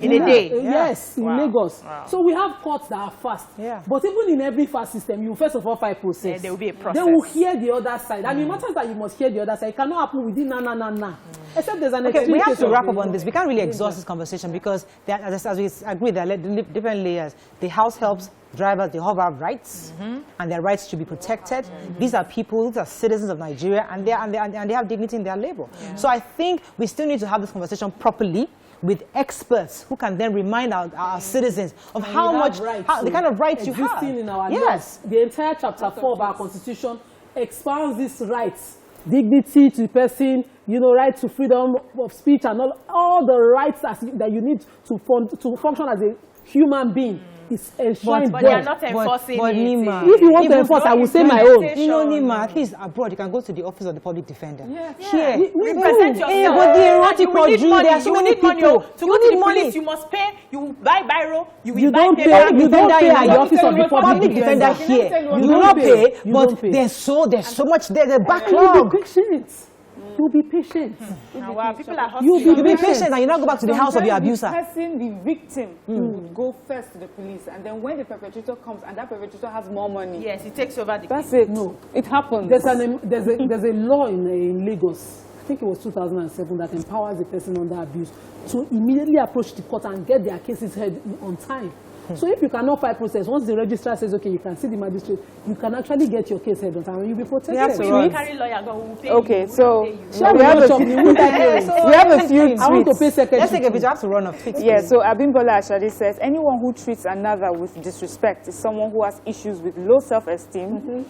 In a day? Yes, in Lagos. So we have courts that are fast. But even in every fast system, you first of all file process. There will be a process. They will hear the other side. And it matters that you must hear the other side. It cannot happen within na. Except there's an we have to wrap up on this. We can't really exhaust this conversation because as we agree, there are different layers. The house helps drivers, they all have rights, and their rights should be protected. These are people, these are citizens of Nigeria, and they have dignity in their labor. So I think we still need to have this conversation properly. with experts who can then remind our citizens of how the kind of rights you have. In our laws. The entire chapter 4 of our Constitution expounds these rights. Dignity to the person, right to freedom of speech and all the rights that you need to function as a human being. Is enshrined but they are not enforcing it. Nima, if you want to enforce, I will say my own. Nima, at least abroad, you can go to the office of the public defender. Here, represent yourself. But the erotic there are so many people. To go to the police, you must pay. You buy biro. You don't pay at the office of the public defender here. You will not pay, but there's so much there. The backlog. You'll be patient. People are You'll be patient and you not go back to the house of your abuser. The victim would go first to the police, and then when the perpetrator comes and that perpetrator has more money, yes, it takes over the That's it. No, it happens. There's a law in Lagos, I think it was 2007, that empowers the person under abuse to immediately approach the court and get their cases heard on time. So if you cannot file process, once the registrar says, okay, you can see the magistrate, you can actually get your case heard on time and you'll be protected. Okay, so we have a few tweets. I want to pay secretary. Let's take a picture. I have to run off. Yeah, so Abimbola Ashadi says, anyone who treats another with disrespect is someone who has issues with low self-esteem,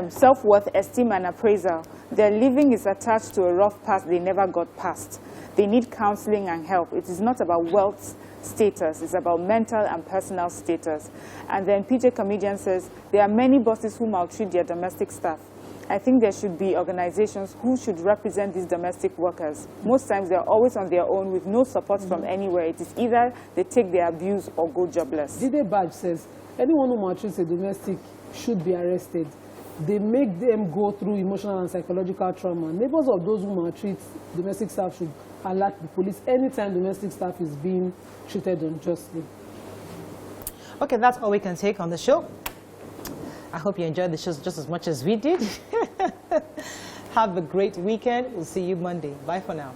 self-worth, esteem, and appraisal. Their living is attached to a rough past they never got past. They need counseling and help. It is not about wealth status, it's about mental and personal status. And then PJ Comedian says, there are many bosses who maltreat their domestic staff. I think there should be organizations who should represent these domestic workers. Most times they're always on their own with no support from anywhere. It is either they take their abuse or go jobless. Dide Badge says, anyone who maltreats a domestic should be arrested. They make them go through emotional and psychological trauma. Neighbors of those who maltreat domestic staff should alert the police anytime domestic staff is being treated unjustly. Okay, that's all we can take on the show. I hope you enjoyed the show just as much as we did. Have a great weekend. We'll see you Monday. Bye for now.